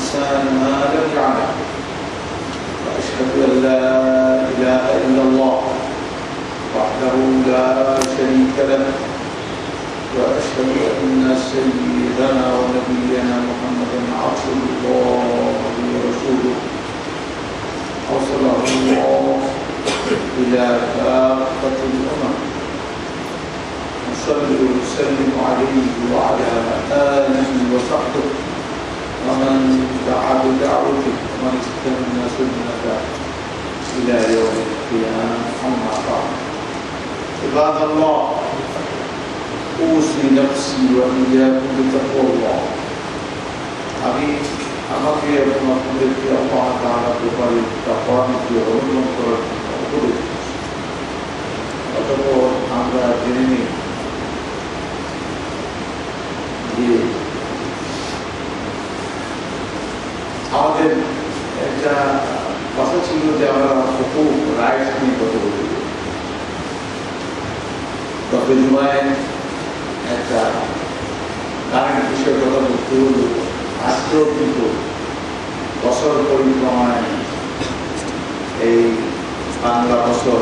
الإنسان ما لم يعلم وأشهد أن لا إله إلا الله وحده لا شريك له وأشهد أن سيدنا ونبينا محمدا عبد الله ورسوله أرسله الله إلى كافة الأمم صلى وسلم عليه وعلى آله وصحبه ومن دعا بدعوته ومن استنى سنته إلى يوم القيامة أما بعد عباد الله أوصي نفسي وإياكم بتقوى الله আমি আমাকে এবং আপনাদেরকে আল্লাহ তাআলার ব্যাপারে তাকওয়া অবলম্বন করার উপদেশ দিচ্ছি। অতঃপর আমরা জেনে নিই যে আমাদের একটা কথা ছিল যে আমরা হুকুক রাইটস নিয়ে কথা বলি। গত জুমায় একটা কারেন্ট বিষয়ে কথা বলতে হলো। আজকেও কিন্তু বছর পরিক্রমায় এই বাংলা বছর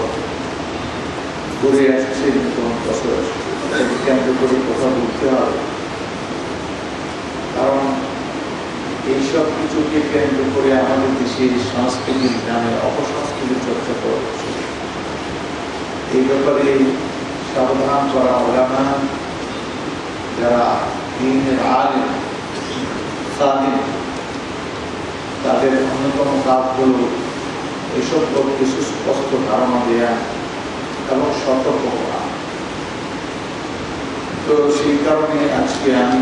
ঘুরে আসছে, নতুন বছর কেন্দ্র করে কথা বলতে হবে, কারণ এইসব কিছুকে কেন্দ্র করে আমাদের দেশের সংস্কৃতির নামে অপসংস্কৃতি চর্চা করা হচ্ছে। এই ব্যাপারে সাবধান করা ওলামা যারা দ্বীনের আলেম সাদিক তাদের অন্যতম কাজ হল এসব ব্যাপারে সুস্পষ্ট ধারণা দেয়া এবং সতর্ক করা। তো সেই কারণে আজকে আমি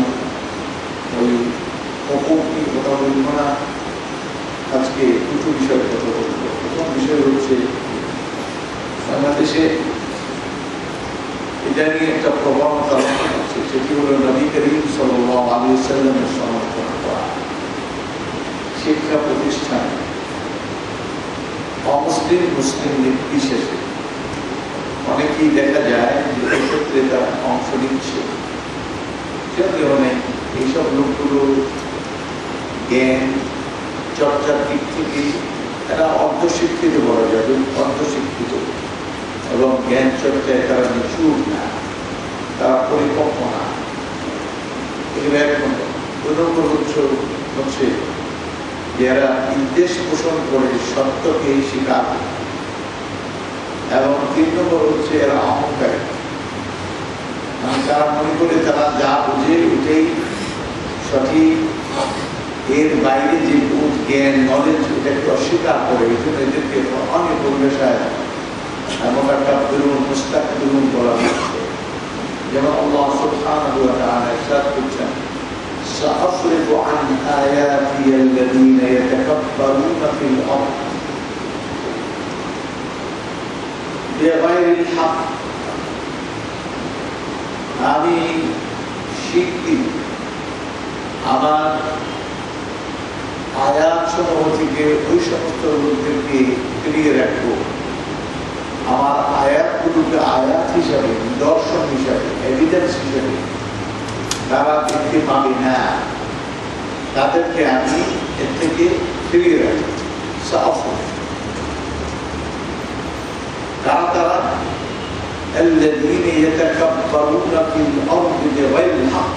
ওই হুকুক নিয়ে কথা বলবো না, আজকে দুটো বিষয়ে কথা বলব। প্রথম বিষয় হচ্ছে বাংলাদেশে এটা নিয়ে একটা প্রবণতা হচ্ছে, সেটি হলো নবী করিম সাল্লাল্লাহু আলাইহি ওয়াসাল্লামের সমর্থন করা। শিক্ষা প্রতিষ্ঠান অমুসলিম মুসলিম নির্বিশেষে অনেকেই দেখা যায় যে এক্ষেত্রে তারা অংশ নিচ্ছে। এইসব লোকগুলো জ্ঞান চর্চার দিক থেকে তারা অর্ধশিক্ষিত বলা যাবে, অর্ধশিক্ষিত, এবং জ্ঞান চর্চায় তারা নিচুর না, তারা পরিপক্ক না। এগুলো এক নম্বর। দুই নম্বর হচ্ছে যারা নির্দেশ পোষণ করে সত্যকে স্বীকার, এবং তিন নম্বর হচ্ছে এরা অহংকারী। তারা মনে করে তারা যা বুঝে এটাই সঠিক, এর বাইরে যে বোধ জ্ঞান নলেজ এটাকে অস্বীকার করে। এই জন্য এদেরকে অনেক পরিবেশায় মুস্তাকবিরুন বলা হচ্ছে। যেমন আল্লাহ সুবহানাহু ওয়া তাআলা ইরশাদ করছেন, সাআসরিফু আন আয়াতি আল্লাযীনা ইয়াতাকাব্বারুনা ফিল আরদ বিগাইরিল হক। আমি শিগগির আমার আয়াত সমূহ থেকে ওই সমস্ত লোকদেরকে ফিরিয়ে রাখবো। আমার আয়াতগুলোকে আয়াত হিসাবে, নিদর্শন হিসাবে, এভিডেন্স হিসাবে তারা দেখতে পাবে না, তাদেরকে আমি এর থেকে ফিরিয়ে রাখবো। তারা الذين يتكبرون في الأرض بغير الحق,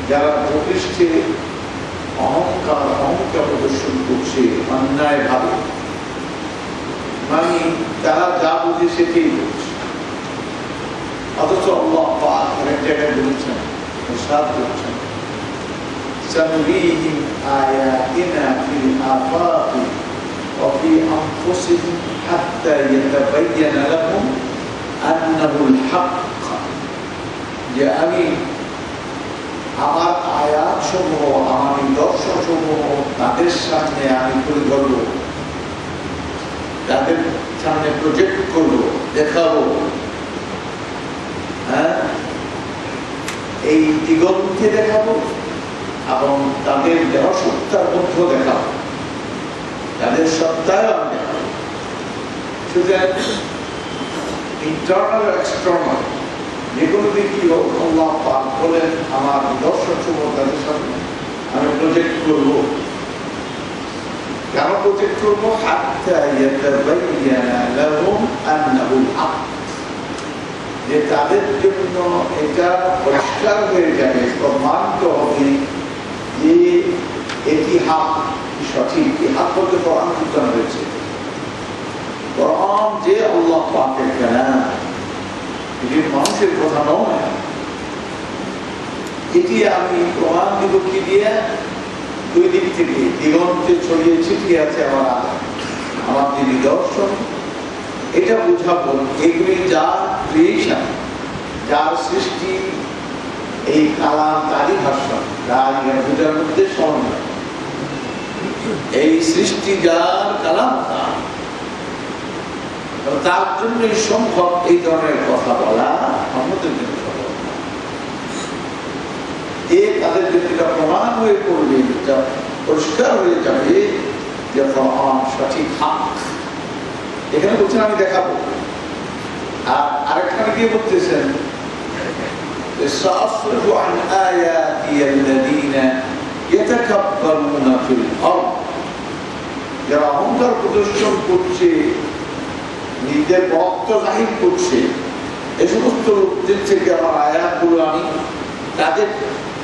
যারা প্রতিষ্ঠে অহংকার প্রদর্শন করছে অন্যায় ভাবে, মানে তারা যা বুঝে সেটাই করছে। অথচ আল্লাহ পাক এক জায়গায় বলেছেন, ইরশাদ করছেন, সানুরীহিম আয়াতিনা ফিল আফাকি ওয়া ফি আনফুসিহিম হাত্তা ইয়াতাবায়্যানা লাহুম আন্নাহুল হক। যে আমি আমার আয়াত সমূহ, আমার নিদর্শন সমূহ তাদের সামনে আমি তুলে ধরবো, তাদের সামনে প্রজেক্ট করবো, দেখাবো। এই দিগন্তে দেখাবো এবং তাদের দেহসত্তার মধ্যে দেখাবো, তাদের সত্তায় আমি দেখাবো। সুতরাং ইন্টারনাল এক্সটার্নাল যে কোনো দিকই হোক, আল্লাহ পাক বলেন আমার নিদর্শন সমূহ তাদের সামনে আমি প্রজেক্ট করবো। কেন প্রজেক্ট করবো? হাত্তা ইয়াতাবায়্যানা লাহুম আন্নাহুল হক, যে তাদের জন্য এটা পরিষ্কার হয়ে যাবে, প্রমাণিত হবে যে এটি হক, সঠিক। এই হক বলতে কোরআন উচ্চারণ হয়েছে। কোরআন যে আল্লাহ পাকের কালাম, এটি মানুষের কথা নয়। এটি আমি প্রমাণ দিব কি দিয়ে? দুই দিক থেকে দিগন্তে ছড়িয়ে ছিটিয়ে আছে আমার যে নিদর্শন, এটা বুঝাবো এগুলি যার ক্রিয়েশন, যার সৃষ্টি, এই কালাম তারই ভাষা, তার দুটার মধ্যে সমন্বয়। এই সৃষ্টি যার, কালাম তার জন্যই সম্ভব এই ধরনের কথা বলা আমাদের জন্য সম্ভব। তাদের জন্য এটা প্রমাণ হয়ে পড়বে, পরিষ্কার হয়ে যাবে যে কোরআন সঠিক হক। এখানে বলছেন আমি দেখাবো। আর আরেকখানে গিয়ে বলতেছেন সাসরিফু আন আয়াতি আল্লাযীনা ইয়াতাকাব্বারুনা ফিল আরদ, যারা অহংকার প্রদর্শন করছে, নিজের বক্ত জাহির করছে, এই সমস্ত লোকদের থেকে আমার আয়াতগুলো আমি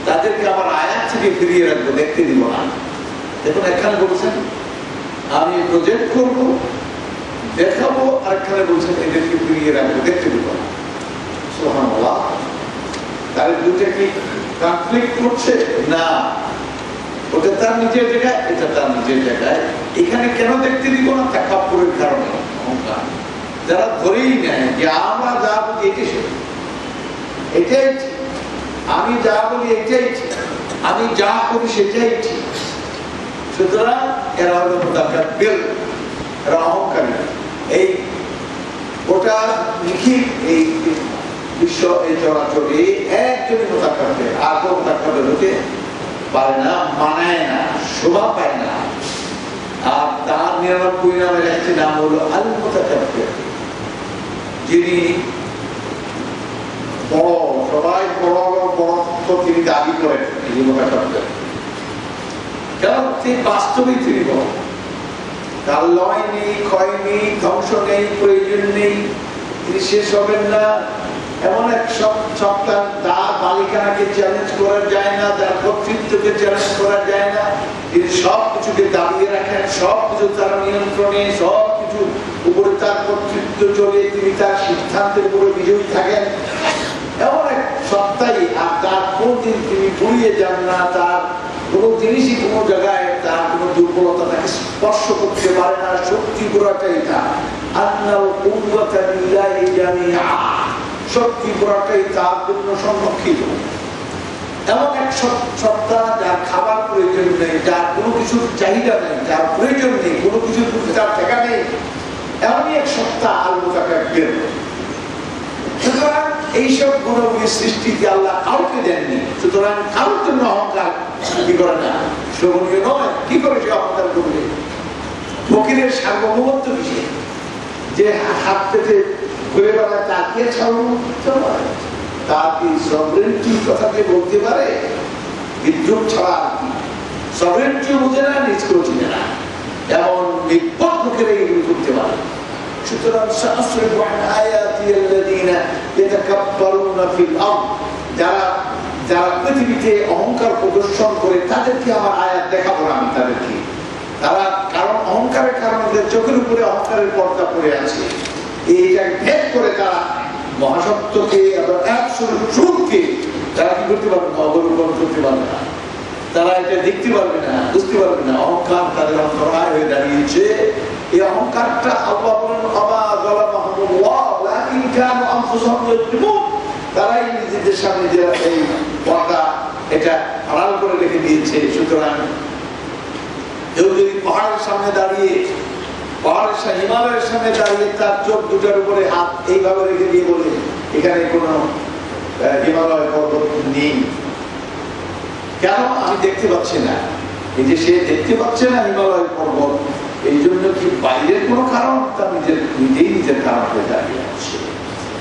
তাদেরকে আমার আয়াত থেকে ফিরিয়ে রাখবো, দেখতে দিব না। দেখুন এখানে বলছেন আমি প্রজেক্ট করবো, দেখাবো, আর এখানে বলছেন এদেরকে ফিরিয়ে রাখবো, দেখতে দিব না। সুবহানাল্লাহ। তাহলে দুটো কি কনফ্লিক্ট করছে? না, ওটা তার নিজের জায়গায়, এটা তার নিজের জায়গায়। এখানে কেন দেখতে দিব না? তাকাব্বুরের কারণে, অহংকার। যারা ধরেই নেয় যে আমরা যা বলি এটাই ঠিক, আমি যা বলি এটাই ঠিক, আমি যা করি সেটাই ঠিক, সুতরাং এরা হলো মুতাকাব্বির, এরা অহংকারী। এই ওটা নিখিল এই বিশ্ব, এই চরাচরে একজনই মুতাকাব্বির, আর কেউ মুতাকাব্বির হতে পারে না, মানায় না, শোভা পায় না। আর তার 99 নামের একটি নাম হলো আল মুতাকাব্বির, যিনি বড়, সবাই বড় বড়ত্ব তিনি দাবি করেন। এই মুতাকাব্বির কারণ তিনি বাস্তবেই তিনি বড়, তার লয় নেই, ক্ষয় নেই, ধ্বংস নেই, প্রয়োজন নেই, তিনি শেষ হবেন না। এমন এক সত্তা, তার মালিকানাকে চ্যালেঞ্জ করা যায় না, তার কর্তৃত্বকে চ্যালেঞ্জ করা যায় না। তিনি সব কিছুকে দাবিয়ে রাখেন, সব কিছু তার নিয়ন্ত্রণে, সব কিছু উপরে তার কর্তৃত্ব চলে, তিনি তার সিদ্ধান্তের উপরে বিজয়ী থাকেন। এমন এক সত্তাই, আর তার কোনদিন তিনি ঘুরিয়ে যান না, তার কোন জিনিসই কোনো জায়গায় তার কোন দুর্বলতা তাকে স্পর্শ করতে পারে না। শক্তি পুরাটাই তার, আন্নাল কুওয়াতা লিল্লাহি জামিআ, শক্তি পুরাটাই তার জন্য সংরক্ষিত। এমন এক সত্তা যার খাবার প্রয়োজন নেই, যার কোনো কিছুর চাহিদা নেই, যার প্রয়োজন নেই, কোনো কিছুর প্রতি তার ঠেকা নেই, এমনই এক সত্তা আল মুতাকাব্বির। সুতরাং এইসব গুণগুলি সৃষ্টিতে আল্লাহ কাউকে দেননি, সুতরাং কারোর জন্য অহংকার কি করে না, শোভনীয় নয়। কি করে সে অহংকার করবে? ফকিরের সার্বভৌমত্ব কিসে? যে হাত পেতে ঘুরে বেড়ায় তার কি সার্বভৌমত্ব হয়? তার কি সভরেন্টির কথা কে বলতে পারে? বিদ্রোহ ছাড়া আর কি? সভরেন্টিও বোঝে না, নিজকেও চিনে না, এমন বিপদ লোকেরা এগুলো করতে পারে। সুতরাং সাসরিফু আন আয়াতি আল্লাযীনা ইয়াতাকাব্বারুনা ফিল আরদ, যারা পৃথিবীতে অহংকার প্রদর্শন করে তাদেরকে আমার আয়াত দেখাবো না আমি তাদেরকে। তারা কারণ অহংকারের কারণে চোখের উপরে অহংকারের পর্দা পড়ে আছে, এইটা ভেদ করে তারা মহাসত্যকে এবং অ্যাবসলিউট ট্রুথকে তারা কি করতে পারবে না, অবলোকন করতে পারবে না, তারা এটা দেখতে পারবে না, বুঝতে পারবে না। অহংকার তাদের অন্তরায় হয়ে দাঁড়িয়েছে। এই অহংকারটা আল্লাহ বলেন ওয়া যালামাহুমুল্লাহ লাকিন কানু আনফুসাহুম ইয়াজলিমুন, তারাই নিজেদের সামনে যে এই পর্দা এটা আড়াল করে রেখে দিয়েছে। সুতরাং কেউ যদি পাহাড়ের সামনে দাঁড়িয়ে, হিমালয়ের সামনে দাঁড়িয়ে তার চোখ দুটার উপরে হাত এইভাবে রেখে দিয়ে বলে এখানে কোনো হিমালয় পর্বত নেই, কেন আমি দেখতে পাচ্ছি না? এই যে সে দেখতে পাচ্ছে না হিমালয় পর্বত, এই জন্য কি বাইরের কোনো কারণ? তার নিজের কারণ হয়ে দাঁড়িয়ে আছে।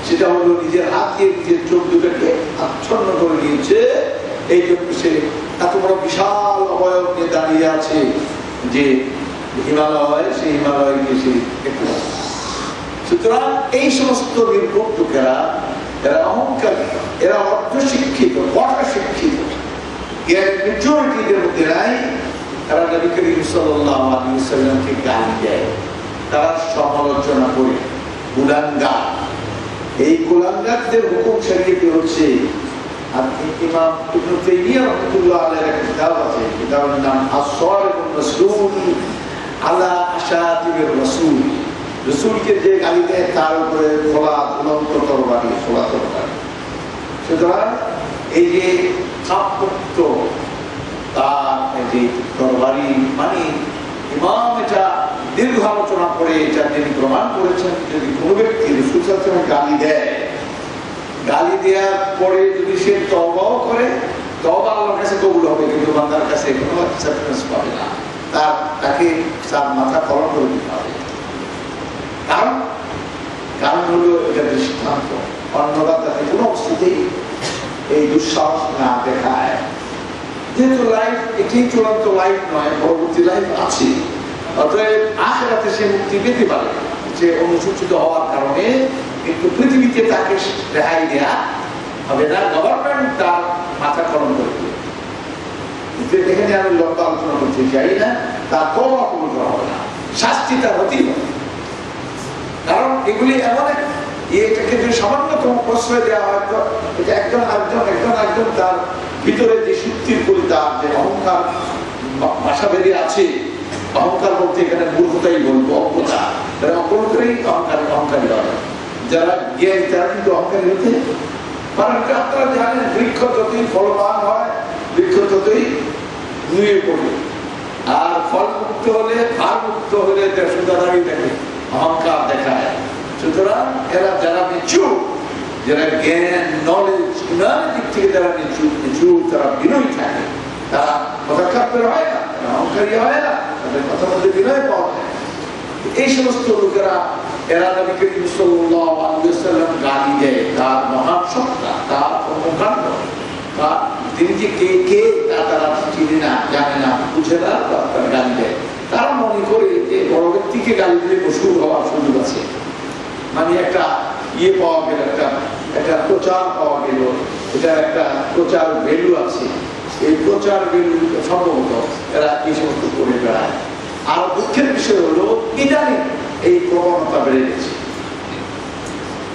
সেটা হলো নিজের হাত দিয়ে নিজের চোখ দুটাকে আচ্ছন্ন করে নিয়েছে। এই জন্য সে এত বড় বিশাল অবয়ব নিয়ে দাঁড়িয়ে আছে যে হিমালয়, সেই হিমালয় গিয়ে একটু। সুতরাং এই সমস্ত নির্বোধ লোকেরা, এরা অহংকারী, এরা অর্ধশিক্ষিত, অশিক্ষিত, এর মেজরিটিদের মধ্যে নাই। তারা নবী করিম সাল্লাল্লাহু আলাইহি ওয়াসাল্লামকে গালি দেয়, তারা সমালোচনা করে, কুলাঙ্গার। এই কুলাঙ্গারদের হুকুম শরীয়তে হচ্ছে, আপনি ইমাম ইবনে তাইমিয়া রাহমাতুল্লাহ আলাইহির একটা কিতাব আছে, কিতাবের নাম আস-সারিকুল মাসলুল আলা আশাতিবির রাসূল। রাসূলকে যে গালি দেয় তার উপরে খোলা ঝুলন্ত তরবারি, খোলা তরবারি। সুতরাং এই যে ছাপমুক্ত তার যে তরবারি, মানে ইমাম এটা দীর্ঘ আলোচনা করে এটা তিনি প্রমাণ করেছেন, যদি কোনো ব্যক্তি রাসূল সাল্লাল্লাহু আলাইহি ওয়াসাল্লাম গালি দেয়, গালি দেওয়ার পরে যদি সে তওবাও করে, তওবা আল্লাহর কাছে কবুল হবে, কিন্তু বান্দার কাছে কোনো অ্যাকসেপ্টেন্স পাবে না, তাকে তার মাথা খরম করে দিতে হবে। কারণ হলো এটা দৃষ্টান্ত, অন্যরা তাতে কোনো অবস্থাতেই এই দুঃসাহস না দেখায়। যেহেতু লাইফ এটি চূড়ান্ত লাইফ নয়, পরবর্তী লাইফ আছে, অতএব আখিরাতে সে মুক্তি পেতে পারে যে অনুসূচিত হওয়ার কারণে, কিন্তু পৃথিবীতে তাকে রেহাই দেয়া হবে না, গভর্নমেন্ট তার মাথা খরম করে দেবে। এখানে আমি লম্বা আলোচনা করতে চাই না, তার তওবা কবুল করা হবে না, শাস্তি তার হতেই হবে। কারণ এগুলি এমন এটাকে যদি সামান্যতম প্রশ্রয় দেওয়া হয়, তো এটা একজন তার ভিতরে যে শক্তির পরিতাপ, যে অহংকার ভাষা বেরিয়ে আছে, অহংকার বলতে এখানে মূর্খতাই বলবো, অজ্ঞতা, যারা অজ্ঞতাই অহংকারী হয়, যারা জ্ঞানী তারা কিন্তু অহংকারী হতে পারেন। আপনারা জানেন বৃক্ষ যতই ফলবান হয়, বৃক্ষ ততই নুয়ে পড়ে, আর ফল মুক্ত হলে, ফাল মুক্ত হলে সুদারাই থাকে, অহংকার দেখায়। সুতরাং এরা যারা নিচু, যারা জ্ঞান, নলেজ, ইমানের দিক থেকে যারা নিচু, তারা বিনয়ী থাকে, তারা কথাকাব্যের হয় না, তারা অহংকারী হয় না, তাদের কথার মধ্যে বিনয় পাওয়া যায়। এই সমস্ত লোকেরা, এরা নবী করিম সাল্লাল্লাহু আলাইহি ওয়াসাল্লাম গালি দেয়, তার মহান সত্তা, তার কর্মকাণ্ড, তিনি যে কে তা তারা চিনে না, জানে না, বুঝে না, তার গালি দেয়। তারা মনে করে যে বড় ব্যক্তিকে গালি দিলে মশহুর হওয়ার সুযোগ আছে, মানে একটা পাওয়া গেল, একটা প্রচার পাওয়া গেল, এটা একটা প্রচার ভ্যালু আছে। এই প্রচার ভ্যালু সম্ভবত এরা এই সমস্ত করে বেড়ায়। আর দুঃখের বিষয় হলো ইদানিং এই প্রবণতা বেড়ে গেছে।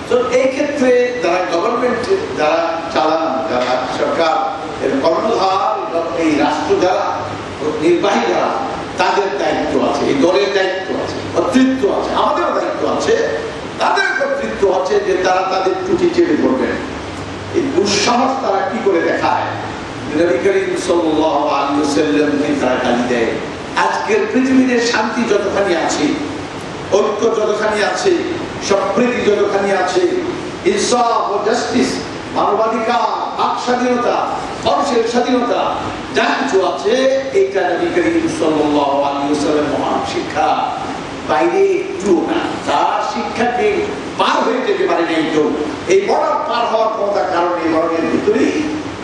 তো এই ক্ষেত্রে যারা গভর্নমেন্ট, যারা চালান, যারা সরকার, এর কর্ণধার, এই রাষ্ট্র যারা নির্বাহী, যারা, তাদের দায়িত্ব আছে, এই দলের দায়িত্ব আছে, কর্তৃত্ব আছে, আমাদেরও দায়িত্ব আছে, তাদের কর্তৃত্ব আছে যে তারা তাদের ত্রুটি চেপে ধরবেন। এই দুঃসাহস তারা কি করে দেখায়? নবী করিম সাল্লাল্লাহু আলাইহি ওয়াসাল্লামকে তারা গালি দেয়। আজকের পৃথিবীতে শান্তি যতখানি আছে, ঐক্য যতখানি আছে, সম্প্রীতি যতখানি আছে, ইনসাফ ও জাস্টিস, মানবাধিকার, বাক স্বাধীনতা, মানুষের স্বাধীনতা, যা কিছু আছে, এইটা নবী করিম সাল্লাল্লাহু আলাইহি ওয়াসাল্লামের মহান শিক্ষা, বাইরে একটু না। তার শিক্ষাকে পার হয়ে যেতে পারে নাই কেউ। এই বর্ডার পার হওয়ার ক্ষমতার কারণে এই বর্ডারের ভিতরেই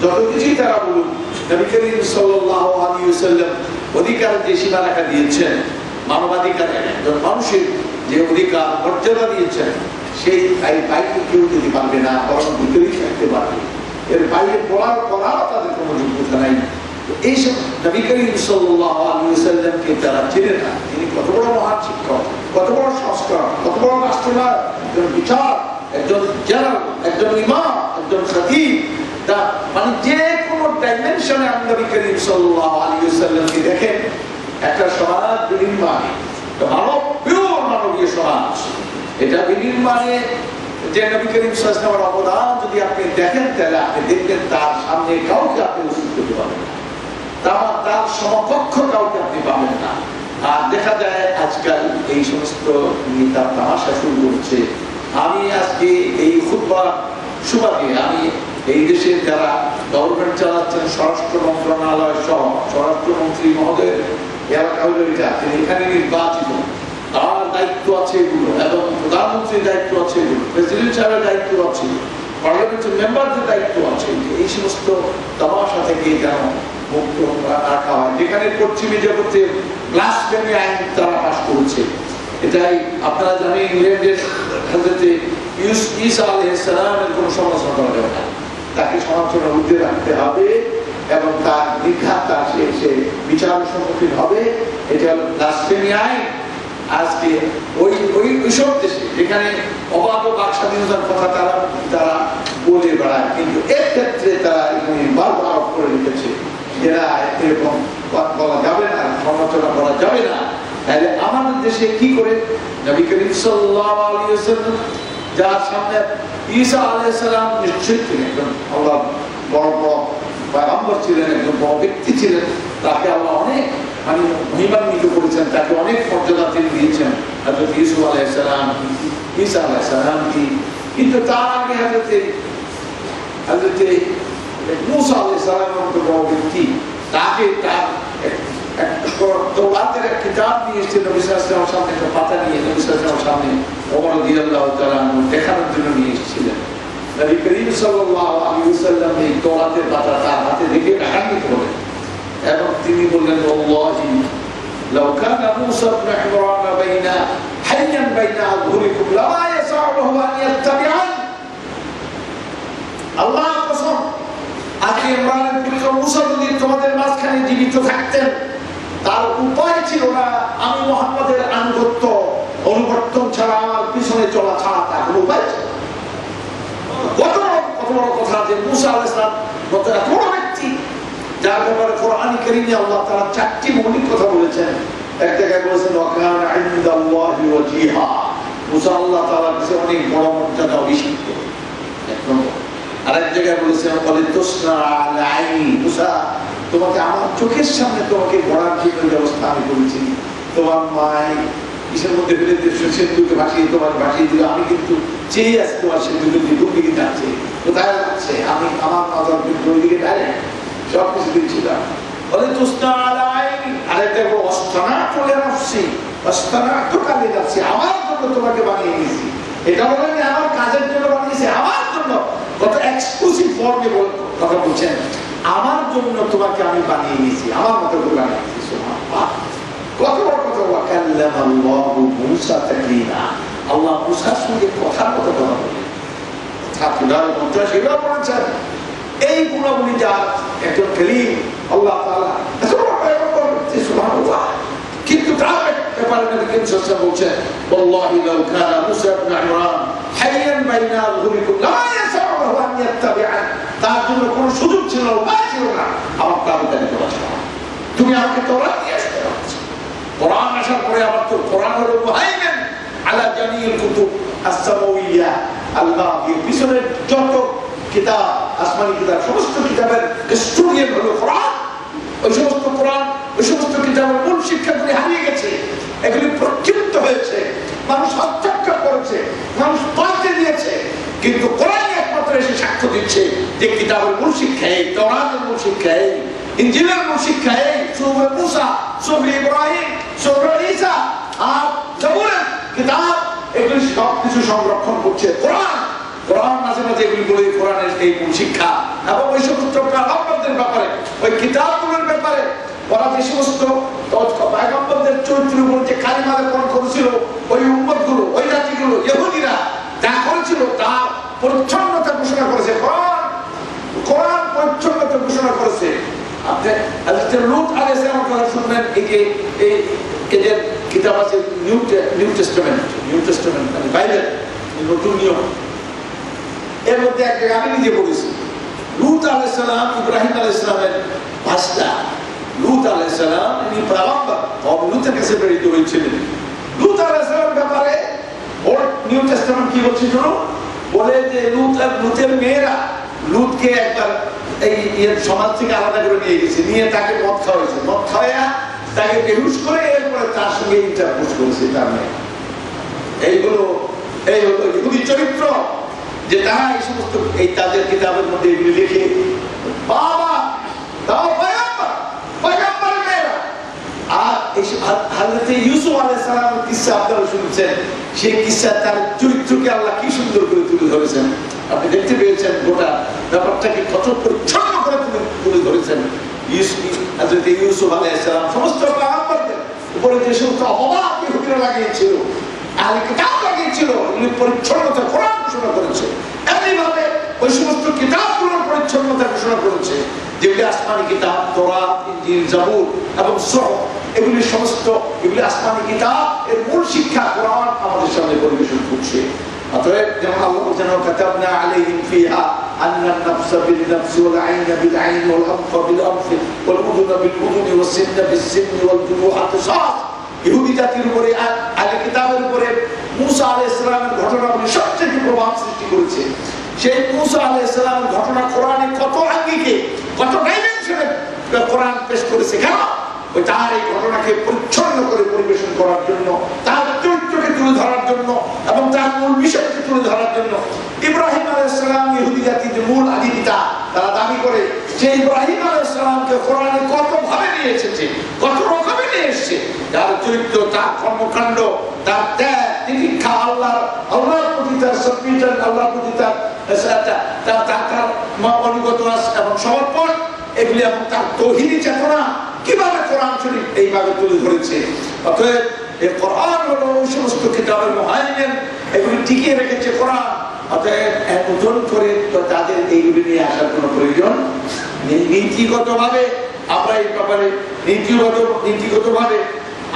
যত কিছুই তারা বলুন, নবী করিম সাল্লাল্লাহু আলাইহি ওয়াসাল্লাম অধিকার যে সীমারেখা দিয়েছেন, মানবাধিকারে একজন মানুষের যে অধিকার মর্যাদা দিয়েছেন, সেই বাইরে কেউ যদি পারবে না, বরং ভিতরেই থাকতে পারবে। এর বাইরে পড়ার তাদের কোনো যোগ্যতা নাই। এইসব নবী করিম সাল্লাল্লাহু আলাইহি ওয়াসাল্লামকে তারা চেনে না। তিনি কত বড় মহান শিক্ষক, কত বড় সংস্কার, কত বড় রাষ্ট্রনায়ক, একজন বিচার, একজন জেনারেল, একজন ইমাম, একজন খতিব, মানে যে কোনো ডাইমেনশনে আপনি নবী করিম সাল্লাল্লাহু আলাইহি ওয়াসাল্লামকে দেখেন। একটা সমাজ বিনির্মাণে, মানবীয় সমাজ, এটা বিনির্মাণে যে নবী করিম সাল্লাল্লাহু আলাইহি ওয়াসাল্লামের অবদান যদি আপনি দেখেন, তাহলে আপনি দেখবেন তার সামনে কাউকে আপনি উপস্থিত করতে পারবেন না, তার সমকক্ষ কাউকে আপনি পাবেন না। আর দেখা যায় আজকাল এই সমস্ত নেতা তামাশা শুরু করছে। আমি আজকে এই খুতবা সুবাদে আমি এই দেশের যারা গভর্নমেন্ট চালাচ্ছেন, স্বরাষ্ট্র মন্ত্রণালয় সহ স্বরাষ্ট্রমন্ত্রী মহোদয় এলাকা হলো এটা, তিনি এখানে নির্বাচিত, তার দায়িত্ব আছে এগুলো, এবং প্রধানমন্ত্রীর দায়িত্ব আছে এগুলো, প্রেসিডেন্ট সাহেবের দায়িত্ব আছে, পার্লামেন্টের মেম্বারদের দায়িত্ব আছে। এই সমস্ত তামাশা থেকে যেন মুক্ত রাখা হয়। যেখানে পশ্চিমী জগতে ব্লাসফেমি আইন তারা পাস করেছে, এটাই আপনারা জানেন ইংল্যান্ডের হযরত ঈসা আলাইহিস সালামের কোনো সমালোচনা করা যাবে না, তাকে সমালোচনার ঊর্ধ্বে রাখতে হবে এবং তার দীক্ষা তার সে বিচারের সম্মুখীন হবে। এটা হলো ব্লাসফেমি আইন। আজকে ওইসব দেশে যেখানে অবাধ বাক স্বাধীনতার কথা তারা বলে বেড়ায়, কিন্তু এর ক্ষেত্রে তারা এখানে বারবার করে রেখেছে এরা এরকম বলা যাবে না, সমালোচনা করা যাবে না। তাহলে আমাদের দেশে কি করে নবী করিম সাল্লাল্লাহু আলাইহি ওয়াসাল্লাম যার সামনে ঈসা আলাইহিস সালাম নিশ্চয়ই ছিলেন একজন আল্লাহ বড় বড় পয়গম্বর ছিলেন, একজন বড় ব্যক্তি ছিলেন, তাকে আল্লাহ অনেক মহিমান্বিত করেছেন, তাকে অনেক মর্যাদা তিনি দিয়েছেন। হযরত ইউসুফ আলাইহিস সালাম, ঈসা আলাইহিস সালাম কি, কিন্তু তার আগে হযরত মুসা আলাইহিস সালামের মতো বড় ব্যক্তি, তাকে তার তওরাতের এক কিতাব নিয়ে এসে নবী সাল্লাল্লাহু আলাইহি ওয়াসাল্লামের সামনে একটা পাতা নিয়ে নবী সাল্লাল্লাহু আলাইহি ওয়াসাল্লামের সামনে ওমর রাদিয়াল্লাহু তাআলা দেখানোর জন্য নিয়ে এসেছিলেন। নবী করিম সাল্লাল্লাহু আলাইহি ওয়াসাল্লাম এই তওরাতের পাতা তার হাতে রেখে রাগান্বিত হলেন এবং তিনি বললেন, ওয়াল্লাহি লাউ কানা মুসা ইবনে ইমরান বাইনা হাইয়ান বাইনা আযহুরিকুম লা ইয়াসাউহু আন ইয়াত্তাবিআন। আল্লাহর কসম, আজকে ইমরানের পুত্র মুসা যদি তোমাদের মাঝখানে জীবিত থাকতেন, তার উপায় ছিল না আমি মুহাম্মাদের আনুগত্য অনুবর্তন ছাড়া, আমার পিছনে চলা ছাড়া তার কোনো উপায় ছিল। কত বড় কথা যে মুসা আলাইহিস সালাম কত বড় ব্যক্তি, যার ব্যাপারে কোরআন কারীমে আল্লাহ তাআলা চারটি মৌলিক কথা বলেছেন। এক জায়গায় বলেছেন ওয়াকানা ইনদাল্লাহি ওয়াজিহা, মুসা আল্লাহ তাআলার কাছে অনেক বড় মর্যাদা অভিষিক্ত। এক নম্বর। আরেক জায়গায় বলেছেন ওয়ালিতুসনা আলা আইনি, মুসা তোমাকে আমার চোখের সামনে তোমাকে গড়ার জন্য ব্যবস্থা আমি করেছি। তোমার মায় কিসের মধ্যে ফেলে সেতুকে ভাসিয়ে তোমার ভাসিয়ে দিল, আমি কিন্তু চেয়ে আছি তোমার সেতুকে কোন দিকে যাচ্ছে, কোথায় যাচ্ছে, আমি আমার নজর কিন্তু ওই দিকে ডাইরেক্ট সব কিছু দিচ্ছিলাম। ওয়ালিতুসনা আলা আইনি। আরেকটা বলো ওয়াসতানাতু লিনাফসি, ওয়াসতানাতু লিনাফসি, আমার জন্য তোমাকে বানিয়ে নিয়েছি। এটা বলেন আমার কাজের জন্য বানিয়েছি, আমার জন্য। কত এক্সক্লুসিভ ফর্মে কথা বলছেন, আমার জন্য তোমাকে আমি বানিয়ে নিয়েছি, আমার মতো করে বানিয়ে নিয়েছি। সুবহানাল্লাহ, কত বড় কথা। ওয়া কাল্লামাল্লাহু মূসা তাকলিমা, আল্লাহ মূসার সঙ্গে কথার কথা বলেন। ছাত্ররা মন্ত্র সেবা করেছেন। এই গুণাবলী যার একজন কালিম আল্লাহ তাআলা, সুবহানাল্লাহ। কিন্তু তার ব্যাপারে নবী করিম সাল্লাল্লাহু আলাইহি ওয়াসাল্লাম বলছেন ওয়াল্লাহি লাউ কানা মূসা ইবনে ইমরান হাইয়ান বাইনা আযহুরিকুম লা ইয়াসাউহু আন ইয়াত্তাবিআন, তার জন্য কোনো সুযোগ ছিল না, উপায় ছিল না আমার তাবেদারি করা ছাড়া। তুমি আমাকে তওরাত দিয়ে আসতে বলছো, কোরআন আসার পরে আবার তো কোরআন হলো মুহাইমিন আলা জামিল কুতুব আস-সামাউইয়া আল-মাদিয়া, পিছনের যত কিতাব আসমানি কিতাব সমস্ত কিতাবের কাস্টোডিয়ান হলো কোরআন। ওই সমস্ত কোরআন, ওই সমস্ত কিতাবের মূল শিক্ষাগুলি হারিয়ে গেছে, এগুলি প্রক্ষিপ্ত হয়েছে, মানুষ হত্যাকার করেছে, মানুষ পাল্টে দিয়েছে। কিন্তু কোরআন একমাত্র এসে সাক্ষ্য দিচ্ছে যে কিতাবের মূল শিক্ষা এই, তাওরাতের মূল শিক্ষা এই, ইনজিলের মূল শিক্ষা এই, সূরা মূসা, সূরা ইব্রাহিম, সূরা ঈসা আর জাবুরের কিতাব, এগুলি সব কিছু সংরক্ষণ করছে কোরআন। কোরআন মাঝে মাঝে এগুলি বলে কোরআনের এই মূল শিক্ষা এবং ওই সমস্ত পয়গম্বরদের ব্যাপারে, ওই কিতাবগুলোর ব্যাপারে, ওরা যে সমস্ত পয়গম্বরদের চরিত্রের উপর যে কালিমা লেপন করেছিল, ওই উম্মতগুলো, ওই জাতিগুলো, ইহুদিরা যা করেছিল তার পরিচ্ছন্নতা ঘোষণা করেছে কোরআন। কোরআন পরিচ্ছন্নতা ঘোষণা করেছে। আপনি হযরত লূত আলাইহিস সালামের কথা শুনবেন, এই এদের কিতাব আছে নিউ টেস্টামেন্ট মানে বাইবেল, নতুন নিয়ম। এর মধ্যে একটা আমি নিজে পড়েছি, লূত আলাইহিস সালাম ইব্রাহিম আলাইহিস সালামের ভাষা। লূত আলাইহিস সালাম ইনি পয়গম্বর, লূতের কাছে প্রেরিত হয়েছিলেন। লূত আলাইহিস সালামের ব্যাপারে ওর নিউ টেস্টামেন্ট কি বলছে শুনো, বলে যে লূতের মেয়েরা লূতকে একবার এই সমাজ থেকে আলাদা করে নিয়ে গেছে, নিয়ে তাকে মদ খাওয়াইছে, মদ খাওয়াইয়া তাকে বেহুশ করে এরপরে তার সঙ্গে ইন্টারকোর্স করেছে তার মেয়ে। এই হলো ইহুদি চরিত্র, যে তারা এই সমস্ত এই তাদের কিতাবের মধ্যে এগুলি লিখে বাবা তাও পয়গম্বরের মেয়েরা। আর হযরত ইউসুফ আলাইহিস সালামের কিসসা আপনারা শুনছেন, সেই কিসসা তার চরিত্রকে আল্লাহ কি সুন্দর করে তুলে ধরেছেন। আপনি দেখতে পেয়েছেন গোটা ব্যাপারটাকে কত পরিচ্ছন্ন করে তুলে ধরেছেন। হযরত ইউসুফ আলাইহিস সালাম সমস্ত পয়গম্বরদের উপরে যে সমস্ত অপবাদ ইহুদিরা লাগিয়েছিল, আহলে কিতাব লাগিয়েছিল, এগুলি পরিচ্ছন্নতা কোরআন ঘোষণা করেছে। এমনিভাবে ওই সমস্ত কিতাবগুলোর পরিচ্ছন্নতা ঘোষণা করেছে যেগুলি আসমানি কিতাব, তাওরাত, ইনজিল, জাবুর এবং সুহফ, এগুলি সমস্ত এগুলি আসমানি কিতাব। এর মূল শিক্ষা কোরআন আমাদের সামনে পরিবেশন করছে। অতএব যেমন আল্লাহ বলেছেন কাতাবনা আলাইহিম ফিহা আন্নান নাফসা বিল নাফসি ওয়াল আইনা বিল আইনি ওয়াল আনফা বিল আনফি ওয়াল উযুনা বিল উযুনি ওয়াস সিন্না বিস সিন্নি ওয়াল জুরুহা কিসাস। ইহুদি জাতির উপরে আহলে কিতাবের উপরে মুসা আলাইহিস সালামের ঘটনাগুলি সবচেয়ে প্রভাব সৃষ্টি করেছে। সেই মুসা আলাইহিস সালামের ঘটনা কোরআনে কত আঙ্গিকে, কত ডাইমেনশনে কোরআন পেশ করেছে। কেন? ওই তার এই ঘটনাকে পরিচ্ছন্ন করে পরিবেশন করার জন্য, তার চরিত্রকে তুলে ধরার জন্য এবং তার মূল বিষয়কে তুলে ধরার জন্য। ইব্রাহিম আলাইহিস সালাম ইহুদি জাতির মূল আদি পিতা, তারা দাবি করে যে ইব্রাহিম আলাইহিস সালামকে কোরআনে কত ভাবে নিয়ে এসেছে, কত রকমে নিয়ে এসেছে। তার চরিত্র, তার কর্মকাণ্ড, তার ত্যাগ, তিতিক্ষা, আল্লাহর প্রতি তার সাবমিশন, আল্লাহর প্রতি তার অনুগত এবং সমর্পণ, এগুলি এবং তার তাওহীদি চেতনা কিভাবে কোরআন শরীফ এইভাবে তুলে ধরেছে। অতএব এই কোরআন হলো ওই সমস্ত কিতাবের মুহাইমিন, এগুলি টিকিয়ে রেখেছে কোরআন। অতএব নতুন করে তাদের এইগুলি নিয়ে আসার কোনো প্রয়োজন নেই। নীতিগতভাবে আমরা এই ব্যাপারে নীতিগতভাবে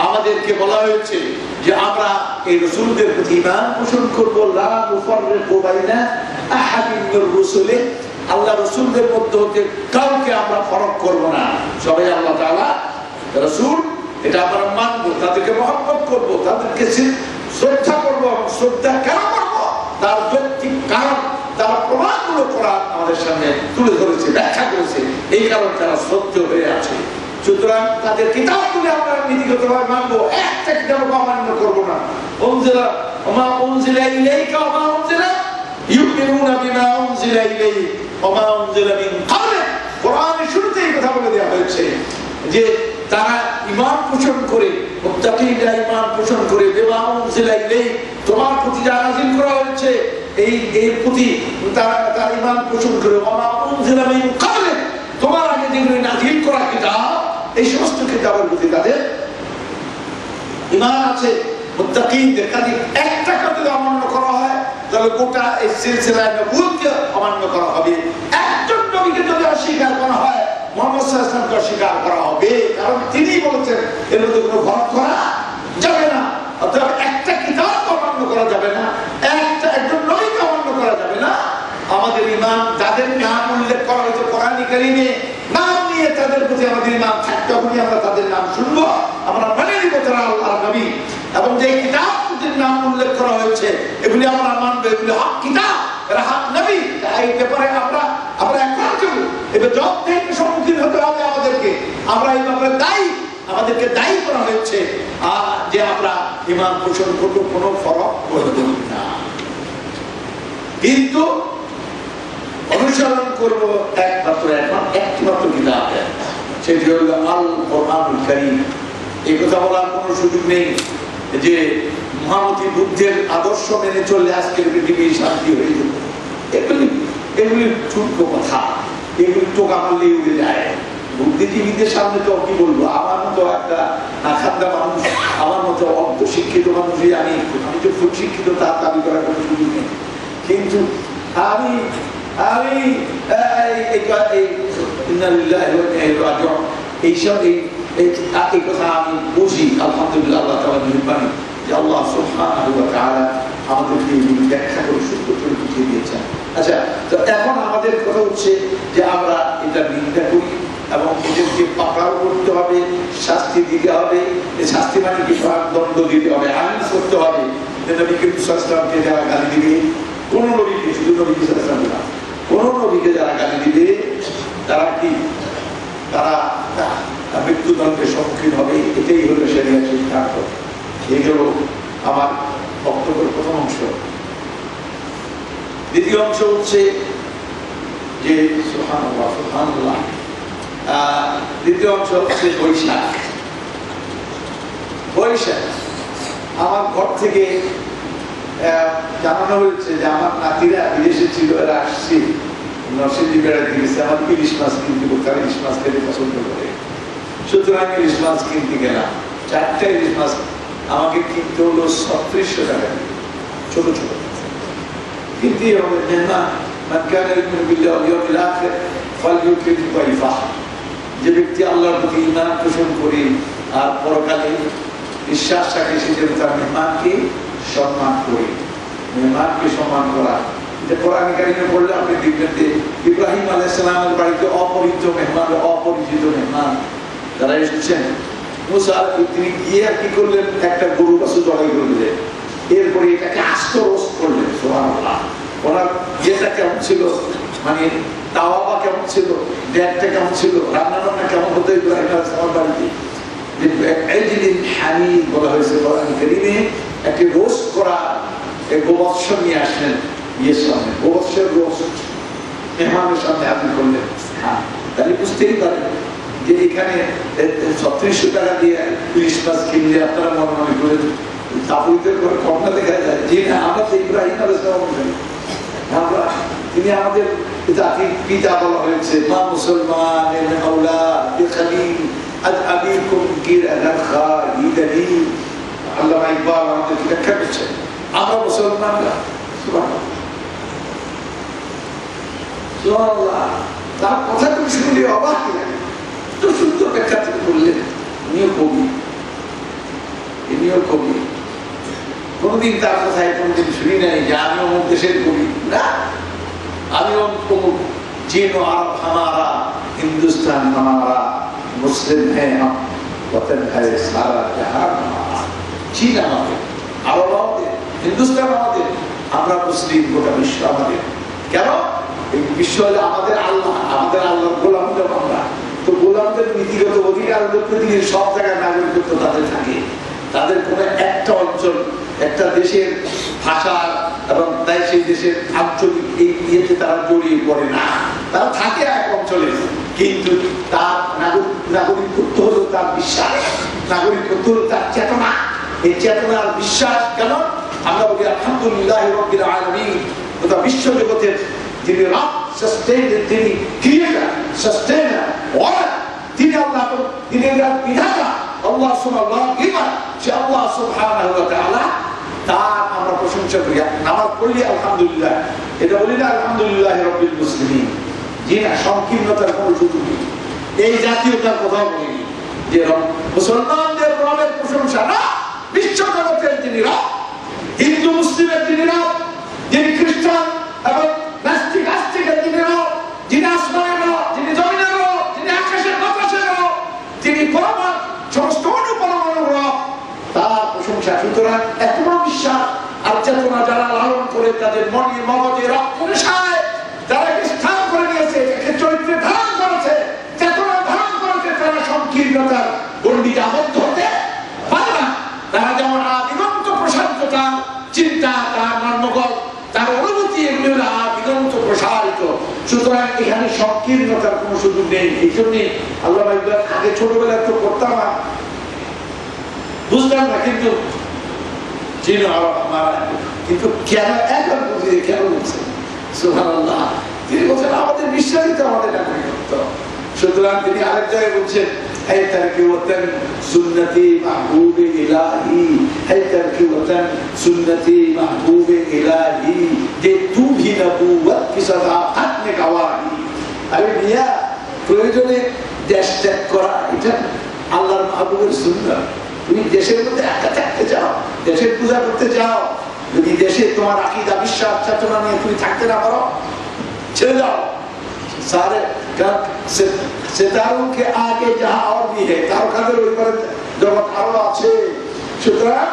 আমাদেরকে বলা হয়েছে যে আমরা এই রাসূলদের প্রতি ঈমান পোষণ করব। লা নুফাররিকু বাইনা আহাদিন মির রুসুলি, আল্লাহ রাসূলদের মধ্যে হতে কাউকে আমরা ফরক করব না। সবাই আল্লাহ তাআলা রাসূল, এটা আমরা মানব, তাদেরকে মহব্বত করব, তাদেরকে শ্রদ্ধা করব। শ্রদ্ধা কেন করব? তার যৌক্তিক কারণ, তার প্রমাণগুলো কোরআন আমাদের সামনে তুলে ধরেছে, ব্যাখ্যা করেছে। এই কারণে তারা সত্য হয়ে আছে। সুতরাং তাদের কিতাবগুলি আমরা নীতিগতভাবে মানবো, একটা কিতাবকে অমান্য করব না। উনজিলা ওমা উনজিলা ইলাইকা ওমা উনজিলা ইউমিনুনা বিমা উনজিলা ইলাইহি ওমা উনজিলা মিন ক্বাবলিক। কোরআনের শুরুতেই কথা বলে দেওয়া হয়েছে যে তারা ঈমান পোষণ করে, মুত্তাকিরা ঈমান পোষণ করে, বিমা উনজিলা ইলাইহি, তোমার প্রতি যা নাযিল করা হয়েছে এই প্রতি তারা ঈমান পোষণ করে। ওমা উনজিলা মিন ক্বাবলিক, তোমার আগে যেগুলো নাযিল করা কিতাব, এই সমস্ত কিতাবের প্রতি তাদের ঈমান আছে। মুত্তাকিনদের কাজে একটা কথা যদি অমান্য করা হয় তাহলে গোটা এই সিলসিলায় নবুয়তকে অমান্য করা হবে। একজন নবীকে যদি অস্বীকার করা হয়, মুহাম্মদ সাল্লাল্লাহু আলাইহি ওয়াসাল্লামকে অস্বীকার করা হবে, কারণ তিনিই বলেছেন এর মধ্যে কোনো ভরত করা যাবে না। অর্থাৎ একটা কিতাব অমান্য করা যাবে না, একজন নবীকে অমান্য করা যাবে না। আমাদের ঈমান, যাদের নাম উল্লেখ করা হয়েছে কোরআনে কারীমে, নাম নিয়ে তাদের প্রতি আমাদের ঈমান থাকতে হবে। আমরা তাদের নাম শুনবো, আমরা মেনে নিব তারা আল্লাহর নবী। এবং যে কিতাবগুলির নাম উল্লেখ করা হয়েছে এগুলি আমরা মানবো, এগুলি হক কিতাব, এরা হক নবী। এই ব্যাপারে আমরা এখন যাব, এবার যতদিন সম্মুখীন হতে হবে আমাদেরকে, আমরা এই ব্যাপারে দায়ী, আমাদেরকে দায়ী করা হয়েছে যে আমরা ঈমান পোষণ করবো, কোনো ফরক করব না। কিন্তু অনুসরণ করব একমাত্র কিতাব, সেটি হল আল কোরআনুল কারীম। এই কথা বলার কোনো সুযোগ নেই যে মহামতি বুদ্ধের আদর্শ মেনে চললে আজকের পৃথিবী শান্তি হয়ে যেত। এগুলি ছোট্ট কথা, এগুলি টোকা মারলেই উড়ে যায়। বুদ্ধিজীবীদের সামনে তো কি বলবো, আমার মতো একটা নাখান্দা মানুষ, আমার মতো অর্ধ শিক্ষিত মানুষই আমি যে খুব শিক্ষিত তার দাবি করার কোনো সুযোগ নেই। কিন্তু আমি এই কথা আমি বুঝি, আলহামদুলিল্লাহ আল্লাহ তাআলার মেহেরবানি যে আল্লাহ সুবহানাহু ওয়া তাআলা আমাদেরকে এই ব্যাখ্যা করে সত্য করে বুঝিয়ে দিয়েছেন। আচ্ছা, তো এখন আমাদের কথা হচ্ছে যে আমরা এটা নিন্দা করি এবং এদেরকে পাকড়াও করতে হবে, শাস্তি দিতে হবে। এই শাস্তি মানে কি? দণ্ড দিতে হবে, আইন করতে হবে। নবী করিম সাল্লাল্লাহু আলাইহি ওয়াসাল্লামকে যারা গালি দিবে, কোন নবীকে, শুধু নবী সাল্লাল্লাহু আলাইহি ওয়াসাল্লাম না, কোন নবীকে যারা গালি দিবে তারা কি, তারা মৃত্যুদণ্ডের সম্মুখীন হবে। এটাই হলো শরীয়তের সিদ্ধান্ত। এই হলো আমার বক্তব্যের প্রথম অংশ। দ্বিতীয় অংশ হচ্ছে যে সুবহানাল্লাহ সুবহানাল্লাহ, দ্বিতীয় অংশ হচ্ছে বৈশাখ। আমার ঘর থেকে জানানো হয়েছে যে আমার নাতিরা বিদেশে ছিল, এরা আসছে, নরসিংদী বেড়াতে গেছে, আমার ইলিশ মাছ কিনতে, তারা ইলিশ মাছ খেতে পছন্দ করে, সুতরাং ইলিশ মাছ কিনতে গেলাম। 4টা ইলিশ মাছ আমাকে কিনতে হলো 3600 টাকা, ছোট ছোট কিনতে হবে। মেহমান যে ব্যক্তি আল্লাহর প্রতি ঈমান পোষণ করে আর পরকালে বিশ্বাস রাখে, সে যেন তার মেহমানকে সম্মান করে। মেহমানকে সম্মান করা, এটা কোরআন কারিমে পড়লে আপনি দেখবেন যে ইব্রাহিম আলাইহিস সালামের বাড়িতে অপরিচিত মেহমান, অপরিচিত মেহমান তারা এসেছেন। মুসা তিনি গিয়ে আর কি করলেন, একটা গরু বাছুর জবাই করে দিলেন, এরপরে এটাকে আস্ত রোস্ট করলেন। সুবহানাল্লাহ। ওনার ইয়েটা কেমন ছিল, মানে তাওয়াবা কেমন ছিল, ডেটটা কেমন ছিল, রান্না বান্না কেমন হতো ইব্রাহিম আলাইহিস সালামের বাড়িতে। আইজিলিন হানিদ বলা হয়েছে কোরআন কারিমে, একটি রোস্ট করা গোবৎস নিয়ে আসলেন ইয়ের সামনে, গোবৎসের রোস্ট মেহমানের সামনে হাজির করলেন। হ্যাঁ, তাহলে বুঝতেই পারেন যে এখানে 3600 টাকা দিয়ে ইলিশ মাছ কিনলে আপনারা মনে মনে করে তাবুদের করে কমনা দেখা যায়। যে না, আমরা তো ইব্রাহিম আলাইহিস সালাম, আমরা তিনি আমাদের জাতির পিতা বলা হয়েছে। মা মুসলমান আল্লামা ইকবাল আমাদেরকে ব্যাখ্যা করছেন, আমরা মুসলমানরা। সুবহানাল্লাহ। তার কথা তুমি শুনলে অবাক লাগে, তো সুন্দর ব্যাখ্যা তিনি বললেন। ইনিও কবি, ইনিও কবি। কোনদিন তার কথায় কোনদিন শুনি নাই যে আমি অমুক দেশের কবি, না, আমি অমুক চীন ও আরব হামারা, হিন্দুস্তান হামারা, মুসলিম হ্যাঁ হাম, ওতন হ্যায় সারা জাহান হামারা। চীন আমাদের, আরব আমাদের, হিন্দুস্তান আমাদের, আমরা মুসলিম, গোটা বিশ্ব আমাদের। কেন? এই বিশ্ব হলে আমাদের আল্লাহ, আমাদের আল্লাহর গোলাম আমরা। তো গোলামদের নীতিগত অধিকার লক্ষ্য দিয়ে সব জায়গায় নাগরিকত্ব তাদের থাকে। তাদের কোনো একটা অঞ্চল, একটা দেশের ভাষা এবং তাই সেই দেশের আঞ্চলিক এই ইয়েতে তারা জড়িয়ে পড়ে না, তারা থাকে এক অঞ্চলে, কিন্তু তার নাগরিকত্ব হলো তার বিশ্বাস, নাগরিকত্ব হলো তার চেতনা। এই চেতনার বিশ্বাস কেমন? আমরা বলি আলহামদুলিল্লাহ রাব্বিল আলামিন, গোটা বিশ্ব জগতের যিনি রব, সাস্টেইনার, যিনি ক্রিয়েটর, সাস্টেইনার, ওয়ার, তিনি আল্লাহ, তিনি বিধাতা, আল্লাহ সুবহানাহু গিভার, সে আল্লাহ সুবহানাহু ওয়া তাআলা, তার আমরা প্রশংসা করি। নামাজ পড়লি আলহামদুলিল্লাহ, এটা বলি না আলহামদুলিল্লাহ রাব্বিল মুসলিমিন। জি না, সংকীর্ণতার কোনো সুযোগ নেই, এই জাতীয়তার কথাও বলিনি যে মুসলমানদের রবের প্রশংসা না, বিশ্ব জগতের যিনি রব, হিন্দু মুসলিমের যিনি রব, যিনি খ্রিস্টান এবং নাস্তিক আস্তিকের যিনি রব, যিনি আসমানের রব, যিনি জমিনের রব, যিনি আকাশের বাতাসের রব, তিনি পরমাণু সমস্ত অনুপরমাণুর রব, তার প্রশংসা। সুতরাং এত বিশ্বাস আর চেতনা যারা লালন করে, তাদের মনে মগজে রক্ত নেশায় যারা স্থান করে নিয়েছে, চরিত্রে ধারণ করেছে, চেতনা ধারণ করেছে, তারা সংকীর্ণতার গণ্ডিতে আবদ্ধ হতে পারে না। তারা যেমন আদিগন্ত প্রসারিত চিন্তা, তার মর্মগত, তার অনুভূতি, এগুলি হলো আদিগন্ত প্রসারিত। সুতরাং এখানে সংকীর্ণতার কোনো সুযোগ নেই। এই জন্যে আল্লামা ইকবাল আগে ছোটবেলায় তো করতাম না, বুঝতাম না, কিন্তু কিন্তু কেন এখন বুঝি, কেন বলছে সুবহানাল্লাহ। তিনি বলছেন আমাদের বিশ্বাসিত, আমাদের নাগরিকত্ব। সুতরাং তিনি আরেক জায়গায় বলছেন, है तरकी वतन सुन्नती महबूब इलाही, है तरकी वतन सुन्नती महबूब इलाही, जे तू भी नबूवत की सदाकत में गवाही। अरे मियां, প্রয়োজনে দেশ ত্যাগ করা এটা আল্লাহর মাহবুবের সুন্নাত। তুমি দেশের মধ্যে একা থাকতে চাও, দেশের পূজা করতে চাও, যদি দেশে তোমার আকীদা, বিশ্বাস, চেতনা নিয়ে তুমি থাকতে না পারো, ছেড়ে যাও। सारे सितारों के आगे जहां और भी है, तारकाদের ওই পারে জগৎ আরো আছে। সুতরাং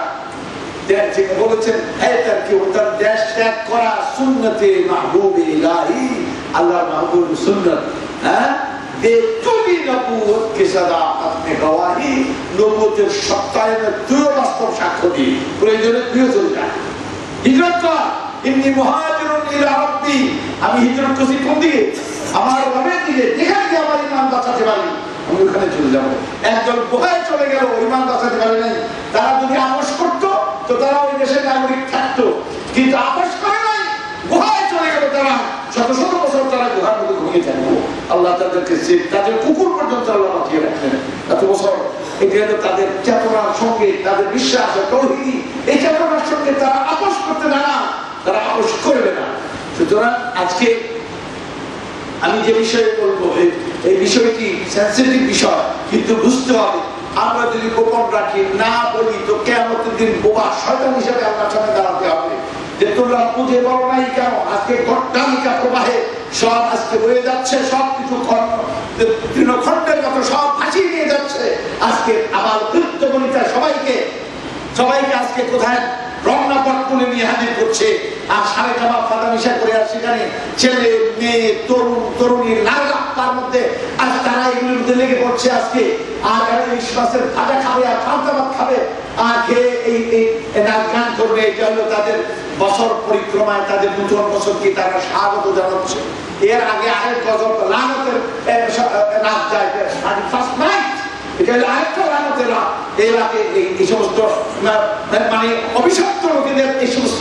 তিনি বলেছেন, এই তারকি ওটার দেশ ত্যাগ করা সুন্নতে মাহবুব ইলাহি, আল্লাহর মাহবুব সুন্নাত। হ্যাঁ, দে তুমি নবুয়ত কি সাদাকত মে গওয়াহি, নবুয়তের সত্যায়নের তুই বাস্তব সাক্ষ্য দি। প্রয়োজনে তুইও চলে যা, হিজরত কর। ইন্নী মুহাজিরুন ইলা রাব্বি, আমি হিজরত করছি কোন দিকে? আমার রবের দিকে। যেখানে গিয়ে আমার ঈমান বাঁচাতে পারি আমি ওখানে চলে যাব। একদল গুহায় চলে গেল, ঈমান বাঁচাতে পারে নাই। তারা যদি আপোষ করতো তো তারা ওই দেশের নাগরিক থাকতো, কিন্তু আপোষ করে নাই, গুহায় চলে গেল। তারা শত শত বছর তারা গুহায় নিয়ে থাকবো। আল্লাহ তাদেরকে তাদের কুকুর পর্যন্ত আল্লাহ বাঁচিয়ে রাখলেন এত বছর। এটা হলো তাদের চেতনার সঙ্গে তাদের বিশ্বাস তৌহিদি, এই চেতনার সঙ্গে তারা আপোষ করতে না, তারা আপোষ করবে না। সুতরাং আজকে আমি যে বিষয়ে বলবো, এই বিষয়টি সেন্সিটিভ বিষয়, কিন্তু বুঝতে হবে আমরা যদি গোপন রাখি না বলি তো কিয়ামতের দিন বোবা শয়তান হিসেবে আল্লাহর সামনে দাঁড়াতে হবে যে তোমরা বুঝে বলো নাই কেন। আজকে ঘটনালিকা প্রবাহে সব আজকে বয়ে যাচ্ছে, সব কিছু তৃণখণ্ডের মতো সব ভাসিয়ে নিয়ে যাচ্ছে। আজকে আবার বৃত্তগণিতা সবাইকে আজকে কোথায় রমনাপট তুলে নিয়ে হাজির করছে, আর সাড়ে জামা ফাঁদা মিশা করে, আর সেখানে ছেলে মেয়ে তরুণীর লাগার মধ্যে আজ তারা এগুলির মধ্যে লেগে পড়ছে আজকে। আর ইলিশ মাছের ভাজা খাবে আর পান্তা খাবে আর খেয়ে এই নাচ গান করবে। এটা হলো তাদের বছর পরিক্রমায় তাদের নতুন বছরকে তারা স্বাগত জানাচ্ছে। এর আগে আরেক গজব লানতের নাচ যায় ফার্স্ট নাইট, এটা হলো আরেকটা লানতের রাত। এর আগে এই সমস্ত মানে অভিশপ্ত লোকেদের এই সমস্ত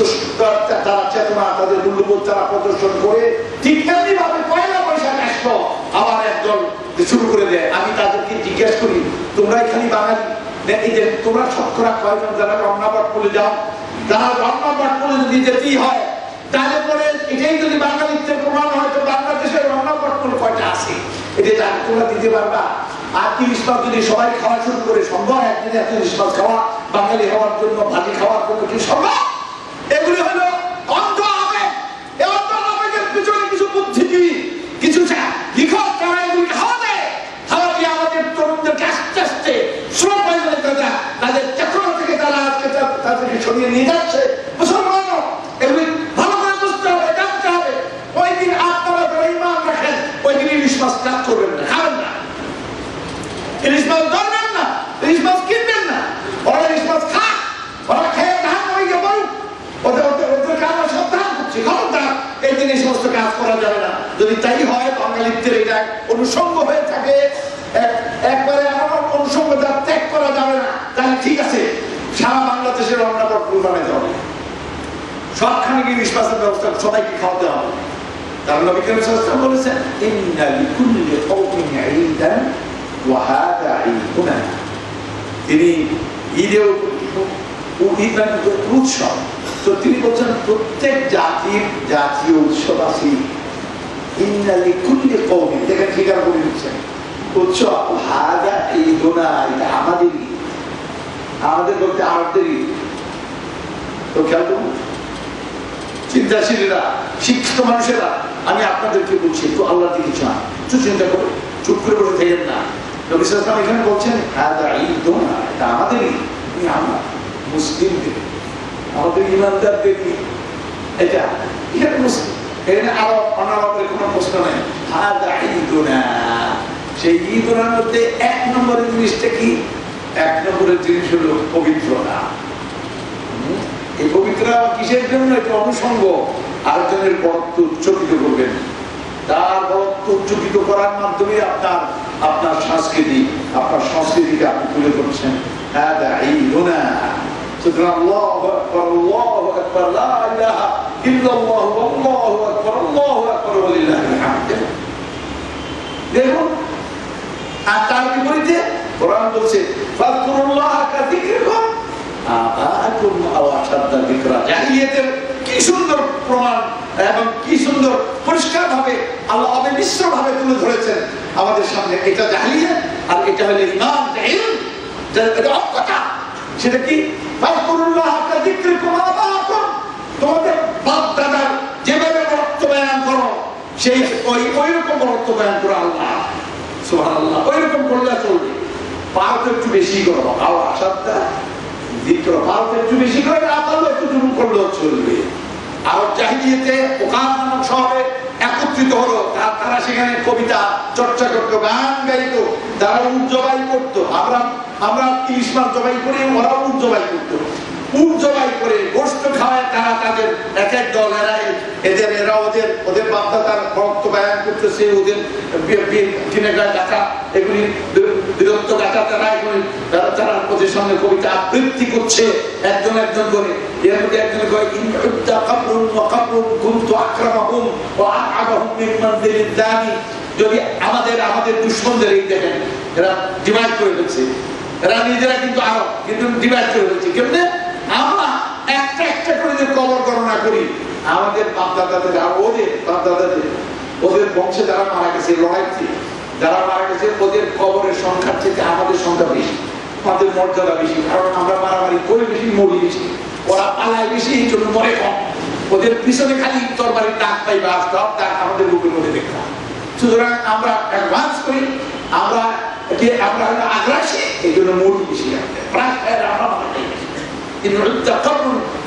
তারা চেতনা তাদের মূল্যবোধ তারা প্রদর্শন করে ঠিক তেমনি ভাবে পয়লা বৈশাখ আসলো আবার একদল শুরু করে দেয়। আমি তাদেরকে জিজ্ঞেস করি, তোমরা এখানে বাঙালি, এই যে তোমরা শতকরা কয়জন যারা রমনাপাট বলে যাও, যারা রমনাপাট বলে যদি যেতেই হয় তাহলে পরে এটাই যদি বাঙালিত্বের প্রমাণ হয় তো বাংলাদেশের রমনাপাট বলে কয়টা আছে, এটা জানি তোমরা দিতে পারবা। আর ইলিশ মাছ যদি সবাই খাওয়া শুরু করে সম্ভব একদিনে এত ইলিশ মাছ খাওয়া, বাঙালি হওয়ার জন্য ভাজি খাওয়ার জন্য কি সম্ভব? এগুলি হলো অন্ধ আবেগ। এই অন্ধ আবেগের পিছনে কিছু বুদ্ধিজীবী, কিছু লিখক তারা এগুলিকে হাওয়া দেয়। হাওয়া দিয়ে আমাদের তরুণদেরকে আস্তে আস্তে শ্রম তাদের চেতনা থেকে তারা আজকে তাদেরকে সরিয়ে নিয়ে যাচ্ছে। মুসলমান এগুলি ভালো করে বুঝতে হবে, জানতে হবে। ওই দিন আপনারা যারা ঈমান রাখেন ওই দিন ইলিশ মাছ কাজ করবেন না, খাবেন না, ইলিশ মাছ ধরবেন না, ইলিশ মাছ কিনবেন না। ওরা ইলিশ মাছ খাক, ওরা খেয়ে ধান হয়ে যাবো, ওদেরকে আমরা সাবধান করছি, খবরদার এই দিন এই সমস্ত কাজ করা যাবে না। যদি তাই হয় বাঙালিত্বের এটা অনুষঙ্গ হয়ে থাকে, একবারে আমার অনুষঙ্গ ত্যাগ করা যাবে না, তাহলে ঠিক আছে সারা বাংলাদেশের রমনাপাট বানাইতে হবে, সবখানে গিয়ে ইলিশ মাছের ব্যবস্থা সবাইকে খাওয়াতে হবে। কারণ নবী করিম সাল্লাল্লাহু আলাইহি ওয়াসাল্লাম বলেছেন, ইন্না লিকুল্লি কওমিন ঈদান ওয়া হাযা ঈদুনা। তিনি ঈদের উৎসব, তো তিনি বলছেন প্রত্যেক জাতির জাতীয় উৎসব আছে। ইন্না লিকুল্লি কওমিন, দেখেন স্বীকার করে দিচ্ছেন উৎসব, হাযা ঈদুনা, এটা আমাদেরই, আমাদের বলতে আরবদেরই। তো খেয়াল করুন চিন্তাশীলরা, শিক্ষিত মানুষেরা, আমি আপনাদেরকে বলছি একটু আল্লাহর দিকে চান, একটু চিন্তা করে চুপ করে বসে থাকেন না। নবী সাল্লাল্লাহু আলাইহি ওয়াসাল্লাম এখানে বলছেন হাযা ঈদুনা, এটা আমাদেরই, আমরা মুসলিমদের, আমাদের ইমানদারদের, এটা এখানে মুসলিম, এখানে আরব অনারবের কোনো প্রশ্ন নেই। হাযা ঈদুনা, সেই ঈদুনার মধ্যে এক নম্বরের জিনিসটা কি? এক নম্বরের জিনিস হলো পবিত্রতা। এই পবিত্রতা কিসের জন্য? এটা অনুষঙ্গ, আরেকজনের বরত্ব উচ্চকিত করবেন, তার বরত্ব উচ্চকিত করার মাধ্যমে আপনার সংস্কৃতিকে আপনি তুলে ধরছেন। হাযা ঈদুনা। সুতরাং আল্লাহু আকবার, আল্লাহু আকবার, লা ইলাহা ইল্লাল্লাহ, আল্লাহু আকবার, আল্লাহু আকবার, ওয়া লিল্লাহিল হামদ। দেখুন, আর তার বিপরীতে কোরআন বলছে ফাযকুরুল্লাহা কাযিকরিকুম আবাকুম আও আশাদ্দা যিকরা। জাহিলিয়াতের কি সুন্দর প্রমাণ এবং কি সুন্দর পরিষ্কার ভাবে আল্লাহ অবিমিশ্র ভাবে তুলে ধরেছেন আমাদের সামনে। এটা জাহিলিয়াত আর এটা হলো ঈমান, ইলম, যেটা অজ্ঞতা। সেটা কি? ফাযকুরুল্লাহা কাযিকরিকুম আবাকুম, তোমাদের বাপ দাদার যেভাবে বরত্ব বয়ান করো সেই ওইরকম বরত্ব বয়ান করো। আল্লাহ সুবহানাল্লাহ, ওইরকম করলে চলবে। পারতে একটু বেশি করো, আও আশাদ্দা যিকরা, পারতে একটু বেশি করে, না পারলে একটু জুলুম করলেও চলবে। আর জাহিলিয়াতে ওকান নামক শহরে একত্রিত হলো, তারা সেখানে কবিতা চর্চা করতো, গান গাইতো, তারা উট জবাই করতো। আমরা ইলিশ মাছ জবাই করি, ওরা উট জবাই করতো। উট জবাই করে গোশত খাওয়ায় তারা তাদের এক এক দল, এরা ওদের বাপদাদার বরত্ব বয়ান করতেছে, ওদের গাথা, এগুলি বীরত্ব গাথা, তারা ওদের সঙ্গে কবিতা আবৃত্তি করছে। একজন একজন করে। এর মধ্যে একজন কয় ইন উদ্দা কাবরুন ওয়া কাবরুন কুনতু আকরামাহুম ওয়া আ'আবাহুম মিন মানজিলিদ দানি। যদি আমাদের দুশমনদের এই দেখেন এরা ডিভাইড করে ফেলছে, এরা নিজেরা কিন্তু আরব কিন্তু ডিভাইড করে ফেলছে। কেমনে? আমরা একটা একটা করে যে কবর গণনা করি, আমাদের বাপ-দাদাদের আর ওদের বাপ-দাদাদের ওদের বংশে যারা মারা গেছে লড়াইতে যারা মারা গেছে ওদের কবরের সংখ্যার থেকে আমাদের সংখ্যা বেশি, আমাদের মর্যাদা বেশি। কারণ আমরা মারামারি করে বেশি, মরি বেশি, ওরা পালায় বেশি, এই জন্য মরে কম। ওদের পিছনে খালি তরবারির ডাক পাইবা, সব ডাক আমাদের বুকের মধ্যে দেখলাম। সুতরাং আমরা অ্যাডভান্স করি, আমরা হলো আগ্রাসী, এই জন্য মরি বেশি।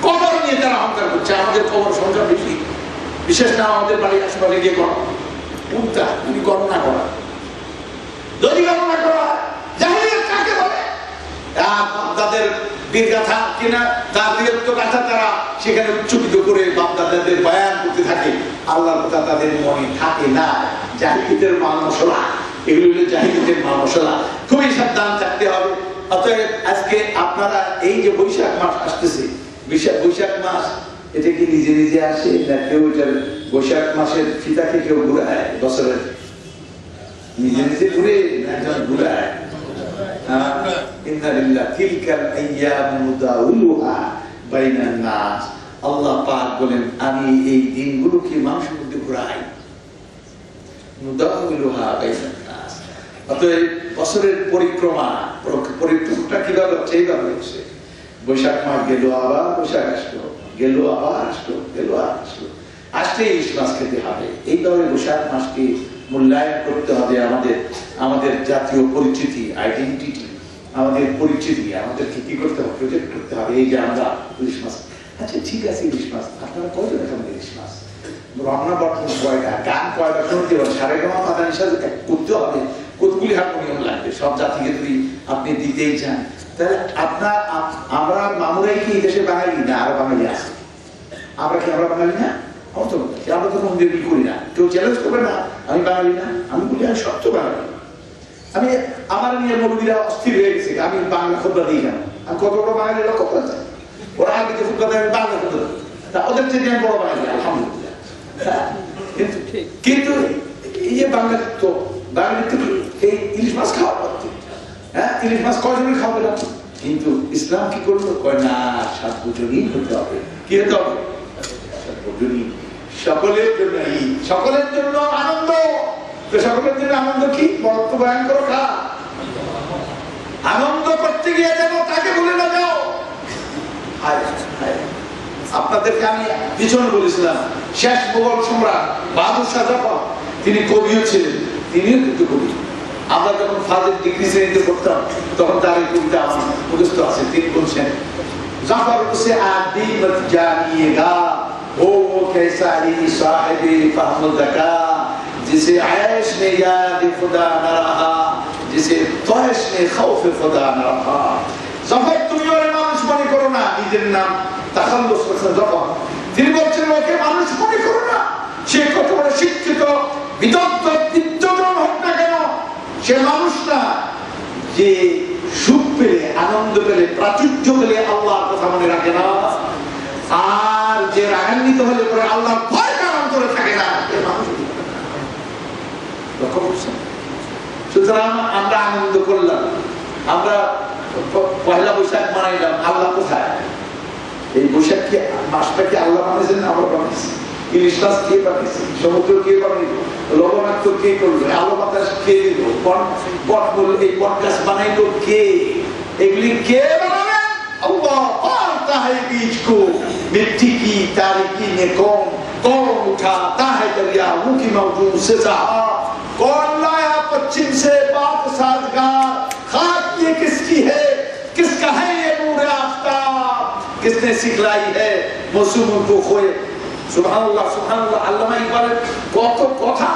কবর নিয়ে তারা অহংকার করছে, আমাদের কবর সংখ্যা বেশি। বিশেষ না আমাদের বাড়ির আশেপাশে গিয়ে করো উল্টা তুমি গণনা করা, যদি গণনা করা জাহিলিয়াত কাকে বলে? বাপদাদের বীর গাথা কিনা তার বীরত্ব গাথা তারা সেখানে উচ্চকিত করে বাপদাদাদের বয়ান করতে থাকে, আল্লাহর কথা তাদের মনে থাকে না। জাহিলিয়াতের মাল মশলা, এগুলো হলো জাহিলিয়াতের মাল মশলা। খুবই সাবধান থাকতে হবে। অতএব আজকে আপনারা এই যে বৈশাখ মাস আসতেছে, বৈশাখ মাস এটা কি নিজে নিজে আসে না কেউ এটার বৈশাখ মাসের ফিতাকে কেউ ঘুরায়? বছরের নিজে নিজে ঘুরে না একজন ঘুরায়? আল্লাহ পাক বলেন আমি এই দিনগুলোকে মানুষের মধ্যে ঘুরাই। অতএব বছরের পরিক্রমাটা কিভাবে হচ্ছে? এইভাবে হচ্ছে। বৈশাখ মাস গেল, আবার বৈশাখ আসলো, গেল আবার আসলো, গেল আবার আসলো, আসলে ইলিশ মাছ খেতে হবে। এইভাবে বৈশাখ মাসকে মূল্যায়ন করতে হবে। আমাদের জাতীয় পরিচিতি, আইডেন্টিটি, আমাদের পরিচিতি আমাদেরকে কি করতে হবে? প্রজেক্ট করতে হবে। এই যে আমরা ইলিশ মাছ, আচ্ছা ঠিক আছে ইলিশ মাছ, আপনারা কয়জন খাবেন ইলিশ মাছ? রমনা বর্তমান কয়টা, গান কয়টা শুনতে হবে, সারেগামা পাতানির সাথে করতে হবে, কতগুলি হারমোনিয়াম লাগবে, সব জাতিকে যদি আপনি দিতেই চান। তাহলে আমরা মামুরাই কি দেশে বাঙালি না আরো বাঙালি আছে? আমরা বাঙালি না? আমরা তো মন্দির করি না, কেউ চ্যালেঞ্জ করবে না আমি বাঙালি না। আমি বলি আমি সত্য বাঙালি। আমার নিয়ে মৌলবীরা অস্থির হয়ে গেছে, আমি বাংলা খুতবা দিই কেন? আমি কত বড় বাঙালি লক্ষ্য করেছি, ওরা আগে যে খুতবা দেয় আমি বাংলা খুতবা দিই, তা ওদের চেয়ে আমি বড় বাঙালি আলহামদুলিল্লাহ। কিন্তু এই যে বাঙালিত্ব এই ইলিশ মাছ খাওয়ার পদ্ধতি, হ্যাঁ ইলিশ মাছ কয়জনের খাওয়াবে না? কিন্তু ইসলাম কি করলো? কয় না, সার্বজনীন হতে হবে। কি হতে হবে? সার্বজনীন, সকলের জন্য ঈদ, সকলের জন্য আনন্দ। তো সকলের জন্য আনন্দ কি? বরত্ব বয়ান করো, খা আনন্দ করতে গিয়ে যাবো, তাকে বলে না যাও। আপনাদেরকে আমি পিছনে বলেছিলাম, শেষ মোগল সম্রাট বাহাদুর শাহ জাফর, তিনি কবিও ছিলেন, তিনিও কিন্তু কবি। আমরা যখন ফাজিল ডিগ্রি শ্রেণীতে পড়তাম তখন তার এই কবিতা আমার মুখস্থ আছে। তিনি বলছেন, জাফর উসে আদি মত জানিয়েগা ও कैसा ही साहिब फहम ज़का जिसे ऐश में याद खुदा न रहा जिसे ख्वाहिश में खौफ खुदा न रहा। জাফর তুমি ওরে মানুষ মনে করো না, নিজের নাম তাখাল্লুস করেছেন জাফর। তিনি বলছেন ওকে মানুষ মনে করো না, সে কত বড় শিক্ষিত বিদগ্ধ বিদ্যমান হোক না কেন, সে মানুষ না। যে সুখ পেলে, আনন্দ পেলে, প্রাচুর্য পেলে আল্লাহর কথা মনে রাখে না, আর যে রাগান্বিত হলে পরে আল্লাহর ভয় কারণ করে থাকে না, সে মানুষ। লক্ষ্য করছেন? সুতরাং আমরা আনন্দ করলাম, আমরা পয়লা বৈশাখ মানাইলাম, আল্লাহ কোথায়? এই বৈশাখ কি মাসটা কি আল্লাহ বানিয়েছেন না আমরা বানিয়েছি? ইলিশ মাছ কে বানিয়েছে? সমুদ্র কে বানাইল? লবণাক্ত কে করলো? আলো বাতাস কে দিল? বটমূল এই বট গাছ বানাইলো কে? এগুলি কে বানাবেন? আল্লাহ। और ताहे बीज को मिट्टी की तारीकी ने कौन उठाता है दरियाओं की मौजूद से सहा, कौन लाया पश्चिम से बात साजगार, खाक ये किसकी है, किसका है ये नूर आफ्ताब, किसने सिखलाई है मौसम को खोए। সুবহানাল্লাহ সুবহানাল্লাহ। আল্লামা ইকবালের কত কথা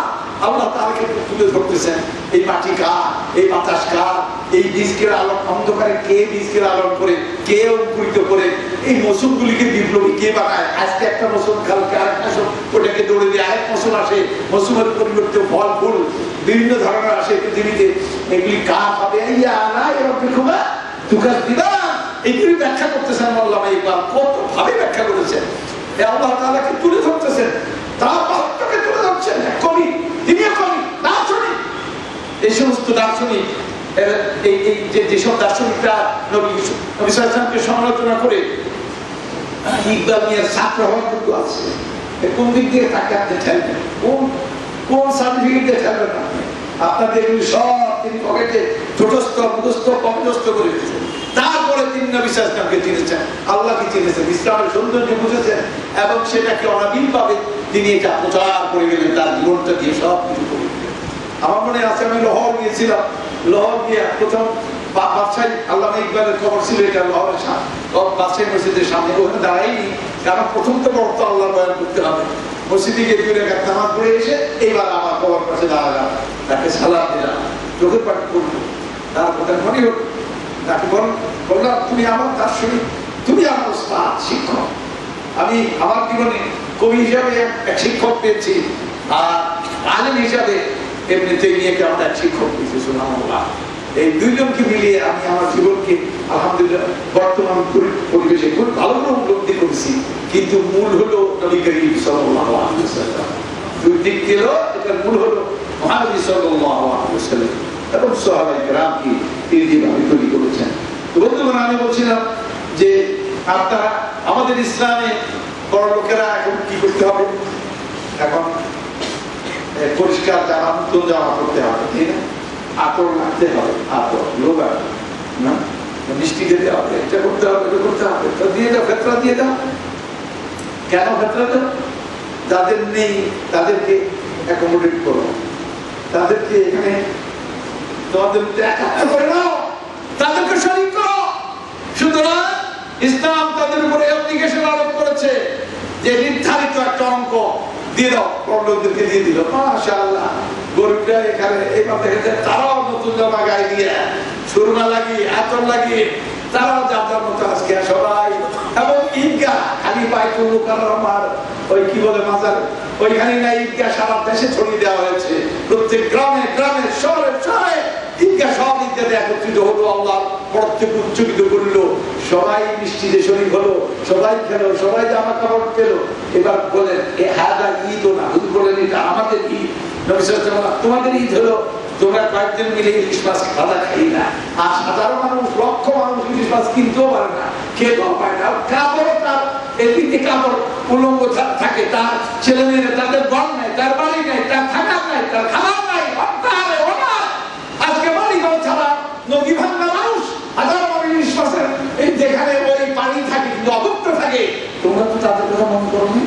আল্লাহ তাআলাকে তুলে ধরতেছেন। এই মাটি কার, এই বাতাস কার, এই বীজকে আলো অন্ধকারে কে বীজকে লালন করে, কে অঙ্কুরিত করে, এই মৌসুমগুলিকে বিপ্লবী কে বানায়। আজকে একটা মৌসুম, কালকে আরেক মৌসুম, ওটাকে দৌড়ে দিয়ে আরেক মৌসুম আসে, মৌসুমের পরিবর্তে ফল ফুল বিভিন্ন ধরনের আসে পৃথিবীতে। এগুলি কার হবে? ইয়া আলা রাব্বিকুমা তুকাজ্জিবান। এইগুলি ব্যাখ্যা করতেছেন আল্লামা ইকবাল, কত ভাবে ব্যাখ্যা করেছেন। আল্লাহ তাআলাকে তুলে ধরতেছেন, তার বাস্তবকে তুলে ধরছেন। কবি, তিনিও কবি, দার্শনিক। এই সমস্ত দার্শনিক, যেসব দার্শনিকরা নবী সাল্লাল্লাহু আলাইহি ওয়াসাল্লামকে সমালোচনা করে ইকবাল মিয়ার ছাত্র হওয়ার যোগ্য আছে, কোন দিক দিয়ে তাকে আপনি ঠেলবেন? কোন সার্টিফিকেট দিয়ে ঠেলবেন আপনি? আপনাদের সব তিনি পকেটে ছোটস্থ মুখস্থ কমস্থ করে দিয়েছেন। তারপরে তিনি নবী সাল্লাল্লাহু আলাইহি ওয়াসাল্লামকে চিনেছেন, আল্লাহকে চিনেছেন, ইসলামের সৌন্দর্য বুঝেছেন, এবং সেটাকে অনাবিলভাবে তিনি এটা প্রচার করে গেলেন, তার জীবনটা দিয়ে সব কিছু করে গেলেন। আমার মনে আছে আমি লাহোর গিয়েছিলাম, লাহোর গিয়ে প্রথম বাদশাহী আল্লামা ইকবালের খবর ছিল এটা লাহোরের বাদশাহী মসজিদের সামনে, ওখানে দাঁড়াইনি, কারণ প্রথম তো বক্তা আল্লাহ বয়ান করতে হবে। মসজিদে গিয়ে 2 রাকাত নামাজ পড়ে এসে এইবার আমার খবর কাছে দাঁড়ালাম, তাকে সালাম দিলাম, চোখের পানি পড়লো, তার কথা মনে হল, তাকে বললাম তুমি আমার দার্শনিক, তুমি আমার উস্তাদ, শিক্ষক। আমি আমার জীবনে কবি হিসাবে এক শিক্ষক পেয়েছি, আর আলেম হিসাবে এমনিতে নিয়ে আমরা এক শিক্ষক পেয়েছি। সুবহানাল্লাহ। এই দুইজনকে মিলিয়ে আমি আমার জীবনকে আলহামদুলিল্লাহ বর্তমান পরিবেশে খুব ভালো করে উপলব্ধি করেছি, কিন্তু মূল হলো নবী করিম সাল্লাল্লাহু আলাইহি ওয়াসাল্লাম। দুই দিক গেল, এটার মূল হলো মহানবী সাল্লাল্লাহু আলাইহি ওয়াসাল্লাম এবং সাহাবায়ে কেরামকে তিনি যেভাবে তৈরি করেছেন। তো বন্ধুগণ, আমি বলছিলাম যে আপনারা আমাদের ইসলামে বড় লোকেরা এখন কি করতে হবে? এখন পরিষ্কার জামা, নতুন জামা করতে হবে, ঠিক না? আতর লাগতে হবে, আতর লোগা না, মিষ্টি খেতে হবে, এটা করতে হবে, এটা করতে হবে, তো দিয়ে দাও, ফেতরা দিয়ে দাও। কেন ফেতরা দাও? যাদের নেই তাদেরকে অ্যাকোমোডেট করো, তাদেরকে এখানে তোমাদের মধ্যে একাত্ম করে নাও, তাদেরকে শরীক করো। সুতরাং ইসলাম তাদের উপরে অ্যাপ্লিকেশন আরোপ করেছে যে নির্ধারিত একটা অঙ্ক দিয়ে দাও, লোকদেরকে দিয়ে দিল, মাশাআল্লাহ। গরিবরা এখানে এইবার দেখেছে, তারাও নতুন জামা গায়ে দিয়ে, সুরমা লাগিয়ে, আতর লাগিয়ে, তারাও যার মতো আজকে সবাই, এবং ঈদগাহ খালি বাইতুল মুকাররমার ওই কি বলে মাজার, ওইখানে না, ঈদগাহ সারা দেশে ছড়িয়ে দেওয়া হয়েছে, প্রত্যেক গ্রামে গ্রামে, শহরে শহরে ঈদগাহ, সব ঈদগাহে একত্রিত হলো, আল্লাহ প্রত্যেক উচ্চকিত করলো, সবাই মিষ্টিতে শরীক হলো, সবাই খেলো, সবাই জামা কাপড় পেলো। এবার বলেন এ হাজার ঈদ না, হুজুর বলেন এটা আমাদের ঈদ। নবী সাল্লাল্লাহু আলাইহি ওয়াসাল্লাম তোমাদের ঈদ হলো তোমরা কয়েকজন মিলে ইলিশ মাছ খাওয়া খাই না, আর সাধারণ মানুষ, লক্ষ মানুষ ইলিশ মাছ কিনতেও পারে না, খেতেও পারে না। কাপড় তার এদিকে কাপড় উলঙ্গ থাকে, তার ছেলে মেয়েরা, তাদের ঘর নাই, তার বাড়ি নাই, তার থাকার নাই, তার খাবার নাই, আজকে বাড়ি ঘর ছাড়া নদী ভাঙ্গা মানুষ, হাজার মানুষ ইলিশ মাছের এই যেখানে ওই পানি থাকে কিন্তু অভুক্ত থাকে। তোমরা তো তাদের কথা মনে করো না,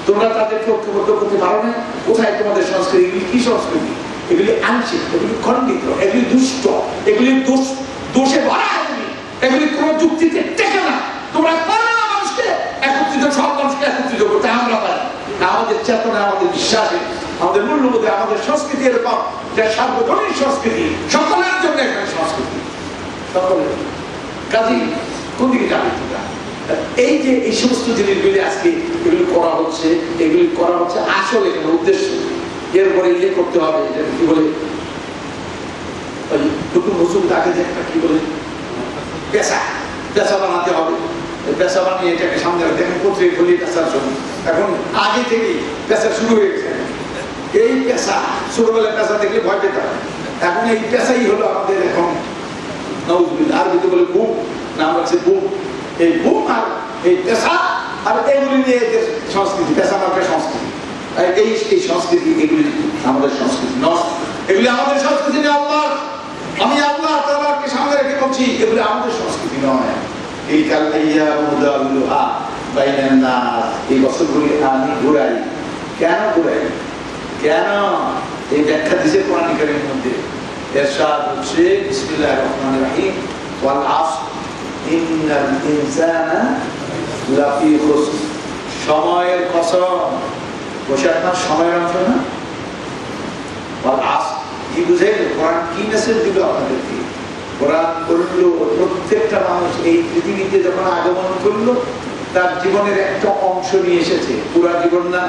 তোমরা তাদেরকে ঐক্যবদ্ধ করতে পারো না। কোথায় তোমাদের সংস্কৃতি? এগুলি কি সংস্কৃতি? এগুলি আংশিক, এগুলি খণ্ডিত, এগুলি দুষ্ট, এগুলি দোষে ভরা, এগুলি কোন যুক্তিতে টেকে না। তোমরা পারো না মানুষকে একত্রিত, সব মানুষকে একত্রিত করতে, আমরা পারি না। আমাদের চেতনা, আমাদের বিশ্বাসে, আমাদের মূল্যবোধে, আমাদের সংস্কৃতি এরকম যে সার্বজনীন সংস্কৃতি, সকলের জন্য একটা সংস্কৃতি, সকলের কাজী কোন দিকে যাবে? এই যে এই সমস্ত জিনিসগুলি আজকে এগুলি করা হচ্ছে, এগুলি করা হচ্ছে আসলে কোনো উদ্দেশ্য। এরপরে ইয়ে করতে হবে, এটা কি বলে ওই নতুন রসুন তাকে যে একটা কি বলে পেশা, পেশা বানাতে হবে। পেশা বানিয়ে এটাকে সামনে দেখেন পত্রিকা খুলি পেশার ছবি, এখন আগে থেকেই পেশা শুরু হয়ে গেছে। এই পেশা ছোটবেলায় পেশা দেখলে ভয় পেতাম, এখন এই পেশাই হলো আমাদের এখন নাউজুবিল্লাহ, আরবিতে বলে বুম, নাম রাখছে বুম। এই বুম আর এই পেশা আর এগুলি নিয়ে সংস্কৃতি, পেশা মার্কা সংস্কৃতি, এই সংস্কৃতি, এগুলি আমাদের সংস্কৃতি নয়, এগুলি আমাদের সংস্কৃতি নয়। আল্লাহ, আমি আল্লাহ তাআলাকে সামনে রেখে বলছি, এগুলি আমাদের সংস্কৃতি নয়। এই কালাইয়া মুদাল্লুহা বাইনান নাস, এই বছরগুলি আমি ঘুরাই। কেন ঘুরাই? কেন? এই ব্যাখ্যা দিয়েছে কোরআন কারীমের মধ্যে। ইরশাদ হচ্ছে বিসমিল্লাহির রহমানির রহিম, ওয়াল আসর ইন্নাল ইনসানা লাফি খুসর। সময়ের কসম, বসে আপনার সময়ের অংশ না? ওয়াল আসর কি বুঝাইল? কোরআন কি মেসেজ দিল আপনাদেরকে? কোরআন বলল প্রত্যেকটা মানুষ এই পৃথিবীতে যখন আগমন করলো, তার জীবনের একটা অংশ নিয়ে এসেছে, পুরা জীবন না,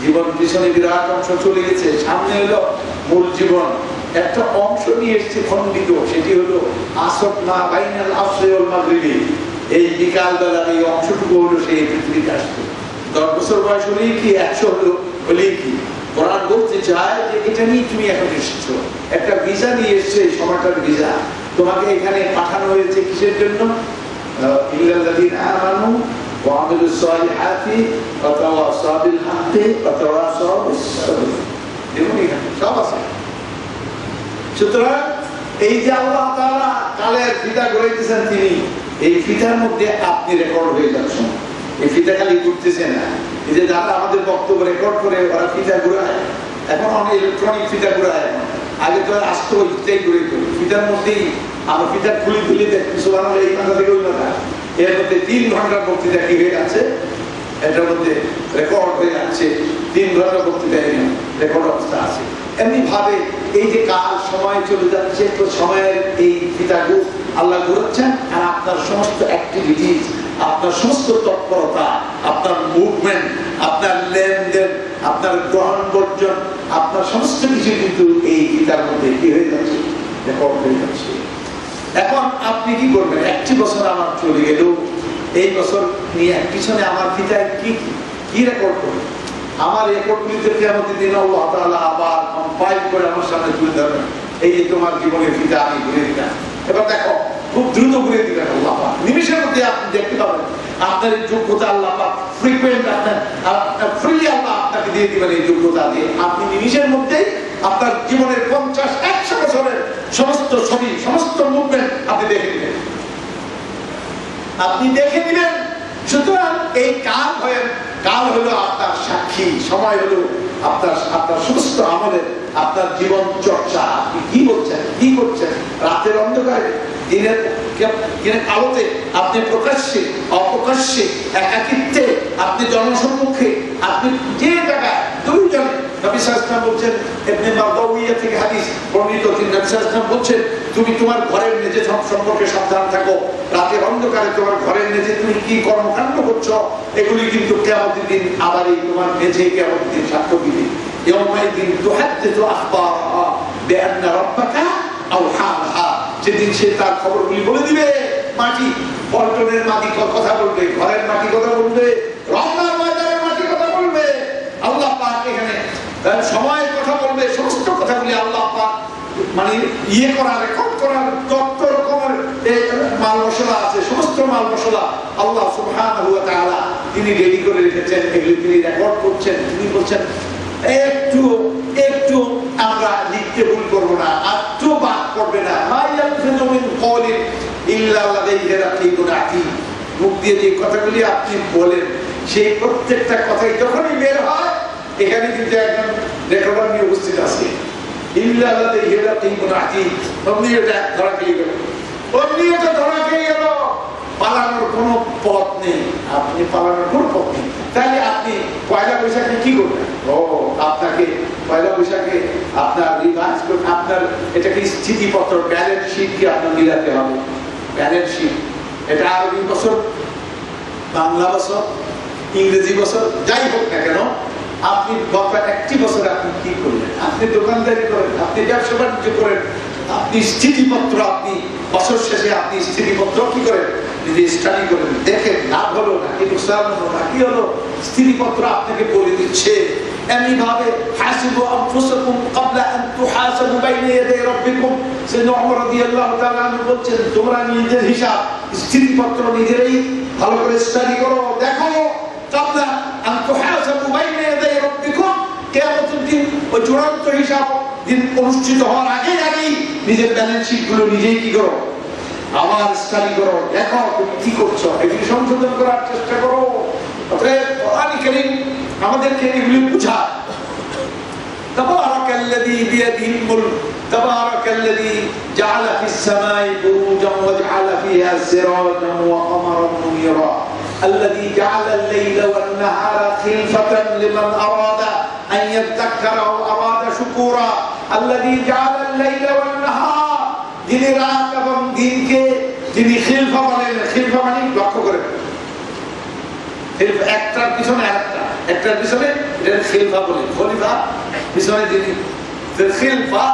জীবন পিছনে বিরাট অংশ চলে গেছে, সামনে এলো মূল জীবন। একটা অংশ নিয়ে এসেছে খণ্ডিত, সেটি হলো আসর মা বাইনাল আসরি ওয়াল মাগরিবি। এই বিকাল বেলার এই অংশটুকু হলো সেই পৃথিবীতে আসছে। 10 বছর বয়স হলেই কি 100 হলো হলেই কি? কোরআন বলতে চায় যে এটা নিয়ে তুমি এখন এসেছো, একটা ভিসা নিয়ে এসছো, এই সময়টার ভিসা। তোমাকে এখানে পাঠানো হয়েছে কিসের জন্য? ইল্লাল্লাযীনা আমানু ওয়া আমিলুস সালিহাতি ওয়া তাওয়াসাউ বিল হাক্কি ওয়া তাওয়াসাউ বিস সাবর। দেখুন এখানে সব আছে। সুতরাং এই যে আল্লাহ তাআলা কালের ফিতা গড়ে দিয়েছেন, তিনি এই ফিতার মধ্যে আপনি রেকর্ড হয়ে যাচ্ছেন। এই ফিতা খালি ঘুরতেছে না, এই যে যারা আমাদের বক্তব্য রেকর্ড করে ওরা ফিতা ঘুরায়, এখন অনেক ইলেকট্রনিক ফিতা ঘুরায়। আগে তো আসতো ওই ফিতাই ঘুরে ফিতার মধ্যেই আমরা ফিতা খুলি খুলি দেখি সুবহানাল্লাহ, এই কথা থেকে ওই কথা। এর মধ্যে 3 ঘন্টার বক্তৃতা কি হয়ে যাচ্ছে, এটার মধ্যে রেকর্ড হয়ে যাচ্ছে। 3 ঘন্টার বক্তৃতা রেকর্ড অবস্থা আছে। এমনি ভাবে এই যে কাল সময় চলে যাচ্ছে, তো সময়ের এই ফিতাগুলো আল্লাহ ঘুরাচ্ছেন। আর আপনার সমস্ত অ্যাক্টিভিটিস, আপনার সমস্ত তৎপরতা, আপনার মুভমেন্ট, আপনার লেনদেন, আপনার গ্রহণ বর্জন, আপনার সমস্ত কিছু কিন্তু এই ফিতার মধ্যে কি হয়ে যাচ্ছে, রেকর্ড হয়ে যাচ্ছে। এখন আপনি কি করবেন? 1টি বছর আমার চলে গেল, এই বছর নিয়ে পিছনে আমার ফিতায় কি কি রেকর্ড করবে? আমার রেকর্ডগুলিতে কিয়ামতের দিন আল্লাহ তাআলা আবার কম্পাইল করে আমার সামনে তুলে ধরবেন। এই যে তোমার জীবনের ফিতা আমি ঘুরে দিলাম, এবার দেখো খুব দ্রুত ঘুরে দিলেন আল্লাহ পাক। নিমিষের মধ্যে আপনি দেখতে পাবেন আপনার এই যোগ্যতা আল্লাহ পাক ফ্রিকুয়েন্ট আপনার ফ্রি আল্লাহ আপনাকে দিয়ে দিবেন। এই যোগ্যতা দিয়ে আপনি নিমিষের মধ্যেই আপনার জীবনের 50-100 বছরের সমস্ত ছবি, সমস্ত মুভমেন্ট আপনি দেখে নেবেন, আপনি দেখে নেবেন। সুতরাং এই কাল হলো আপনার সাক্ষী, সময় হলো আপনার সমস্ত আমলের, আপনার জীবন চর্চা। আপনি কি বলছেন, কি করছেন, রাতের অন্ধকারে, দিনের আলোতে, আপনি প্রকাশ্যে, অপ্রকাশ্যে, একাকিত্বে, আপনি জনসম্মুখে, আপনি যে জায়গায় দুইজনে। নবী সাল্লাল্লাহু আলাইহি ওয়াসাল্লাম বলছেন, ইবনে মারদাউইয়া থেকে হাদিস বর্ণিত, তিনি নবী সাল্লাল্লাহু আলাইহি ওয়াসাল্লাম বলছেন, তুমি তোমার ঘরের মেঝে সম্পর্কে সাবধান থাকো। রাতের অন্ধকারে তোমার ঘরের মেঝে তুমি কি কর্মকাণ্ড করছো, এগুলি কিন্তু কিয়ামতের দিন আবার এই তোমার মেঝে কিয়ামতের দিন সাক্ষ্য দিবে। ইয়াউমাইদিন তুহাদ্দিসু আখবারাহা বিআন্না রাব্বাকা আওহা লাহা। সেদিন সে তার খবরগুলি বলে দিবে। মাটি, পল্টনের মাটি কথা বলবে, ঘরের মাটি কথা বলবে, রমনার বাজারের মাটি কথা বলবে। আল্লাহ পাক এখানে সময়ের কথা বলবে, সমস্ত কথাগুলি আল্লাহ পাক মানে রেকর্ড করার যত রকমের মাল মশলা আছে, সমস্ত মাল মশলা আল্লাহ সুবহানাহু ওয়া তাআলা তিনি রেডি করে রেখেছেন। এগুলি তিনি রেকর্ড করছেন। তিনি বলছেন একটু একটু আমরা লিখতে ভুল করবো না, একটু বাদ করবে না। মুখ দিয়ে যে কথাগুলি আপনি বলেন, সেই প্রত্যেকটা কথাই যখনই বের হয়, এখানে কিন্তু একজন রেকর্ডার নিয়ে উপস্থিত আছে। পালানোর কোন পথ নেই, আপনি পালানোর কোন পথ নেই। তাহলে আপনি পয়লা বৈশাখে কি করবেন? আপনাকে পয়লা বৈশাখে আপনার রিভাইজ করতে, আপনার এটাকে স্থিতিপত্র, ব্যালেন্স শিট কি আপনার মিলাতে হবে। ব্যালেন্স শিট, এটা আরবি বছর, বাংলা বছর, ইংরেজি বছর, যাই হোক না কেন, আপনি একটি বছরে আপনি কি করলেন? আপনি দোকানদারি করেন, আপনি ব্যবসা বাণিজ্য করেন, আপনি স্থিতিপত্র, আপনি বছর শেষে আপনি স্থিতিপত্র কি করেন? নিজে স্টাডি করেন, দেখেন লাভ হলো নাকি লোকসান হলো নাকি হলো, স্থিতিপত্র আপনাকে বলে দিচ্ছে। এমনি ভাবে হাসিবু আনফুসাকুম ক্বাবলা আন তুহাসাবু বাইনা ইয়াদাই রাব্বিকুম। সাইয়েদনা ওমর রাদিয়াল্লাহু তাআলা আনহু বলছেন, তোমরা নিজের হিসাব, স্থিতিপত্র নিজেরাই ভালো করে স্টাডি করো, দেখো। ক্বাবলা আন তুহাসাবু বাইনা ইয়াদাই রাব্বিকুম, কিয়ামতের দিন ওই চূড়ান্ত হিসাব দিন অনুষ্ঠিত হওয়ার আগেই নিজের ব্যালেন্স শিট গুলো নিজেই কি করো, আবার স্টাডি করো, দেখো তুমি কি করছো, এগুলি সংশোধন করার চেষ্টা করো। অতএব কোরআন কারীম আমাদেরকে এগুলি বুঝায়। তাবারাকাল্লাযী বিয়াদিহিল মুলক, তাবারাকাল্লাযী জাআলা ফিস সামাই বুরুজান ওয়া জাআলা ফিহা সিরাজান ওয়া কমারান মুনীরা, আল্লাযী জাআলাল লাইলা ওয়ান নাহারা খিলফাতান লিমান আরাদা আন ইয়াযাক্কারা ওয়া আরাদা শুকুরা, আল্লাযী জাআলাল লাইলা ওয়ান নাহার, যিনি রাত এবং দিনকে যিনি খিলফা বলেন। খিলফা মানে লক্ষ্য করেন, একটার পিছনে আরেকটা, একটার পিছনে এটা খিলফা বলে, খলিফা পিছনে যিনি। খিলফা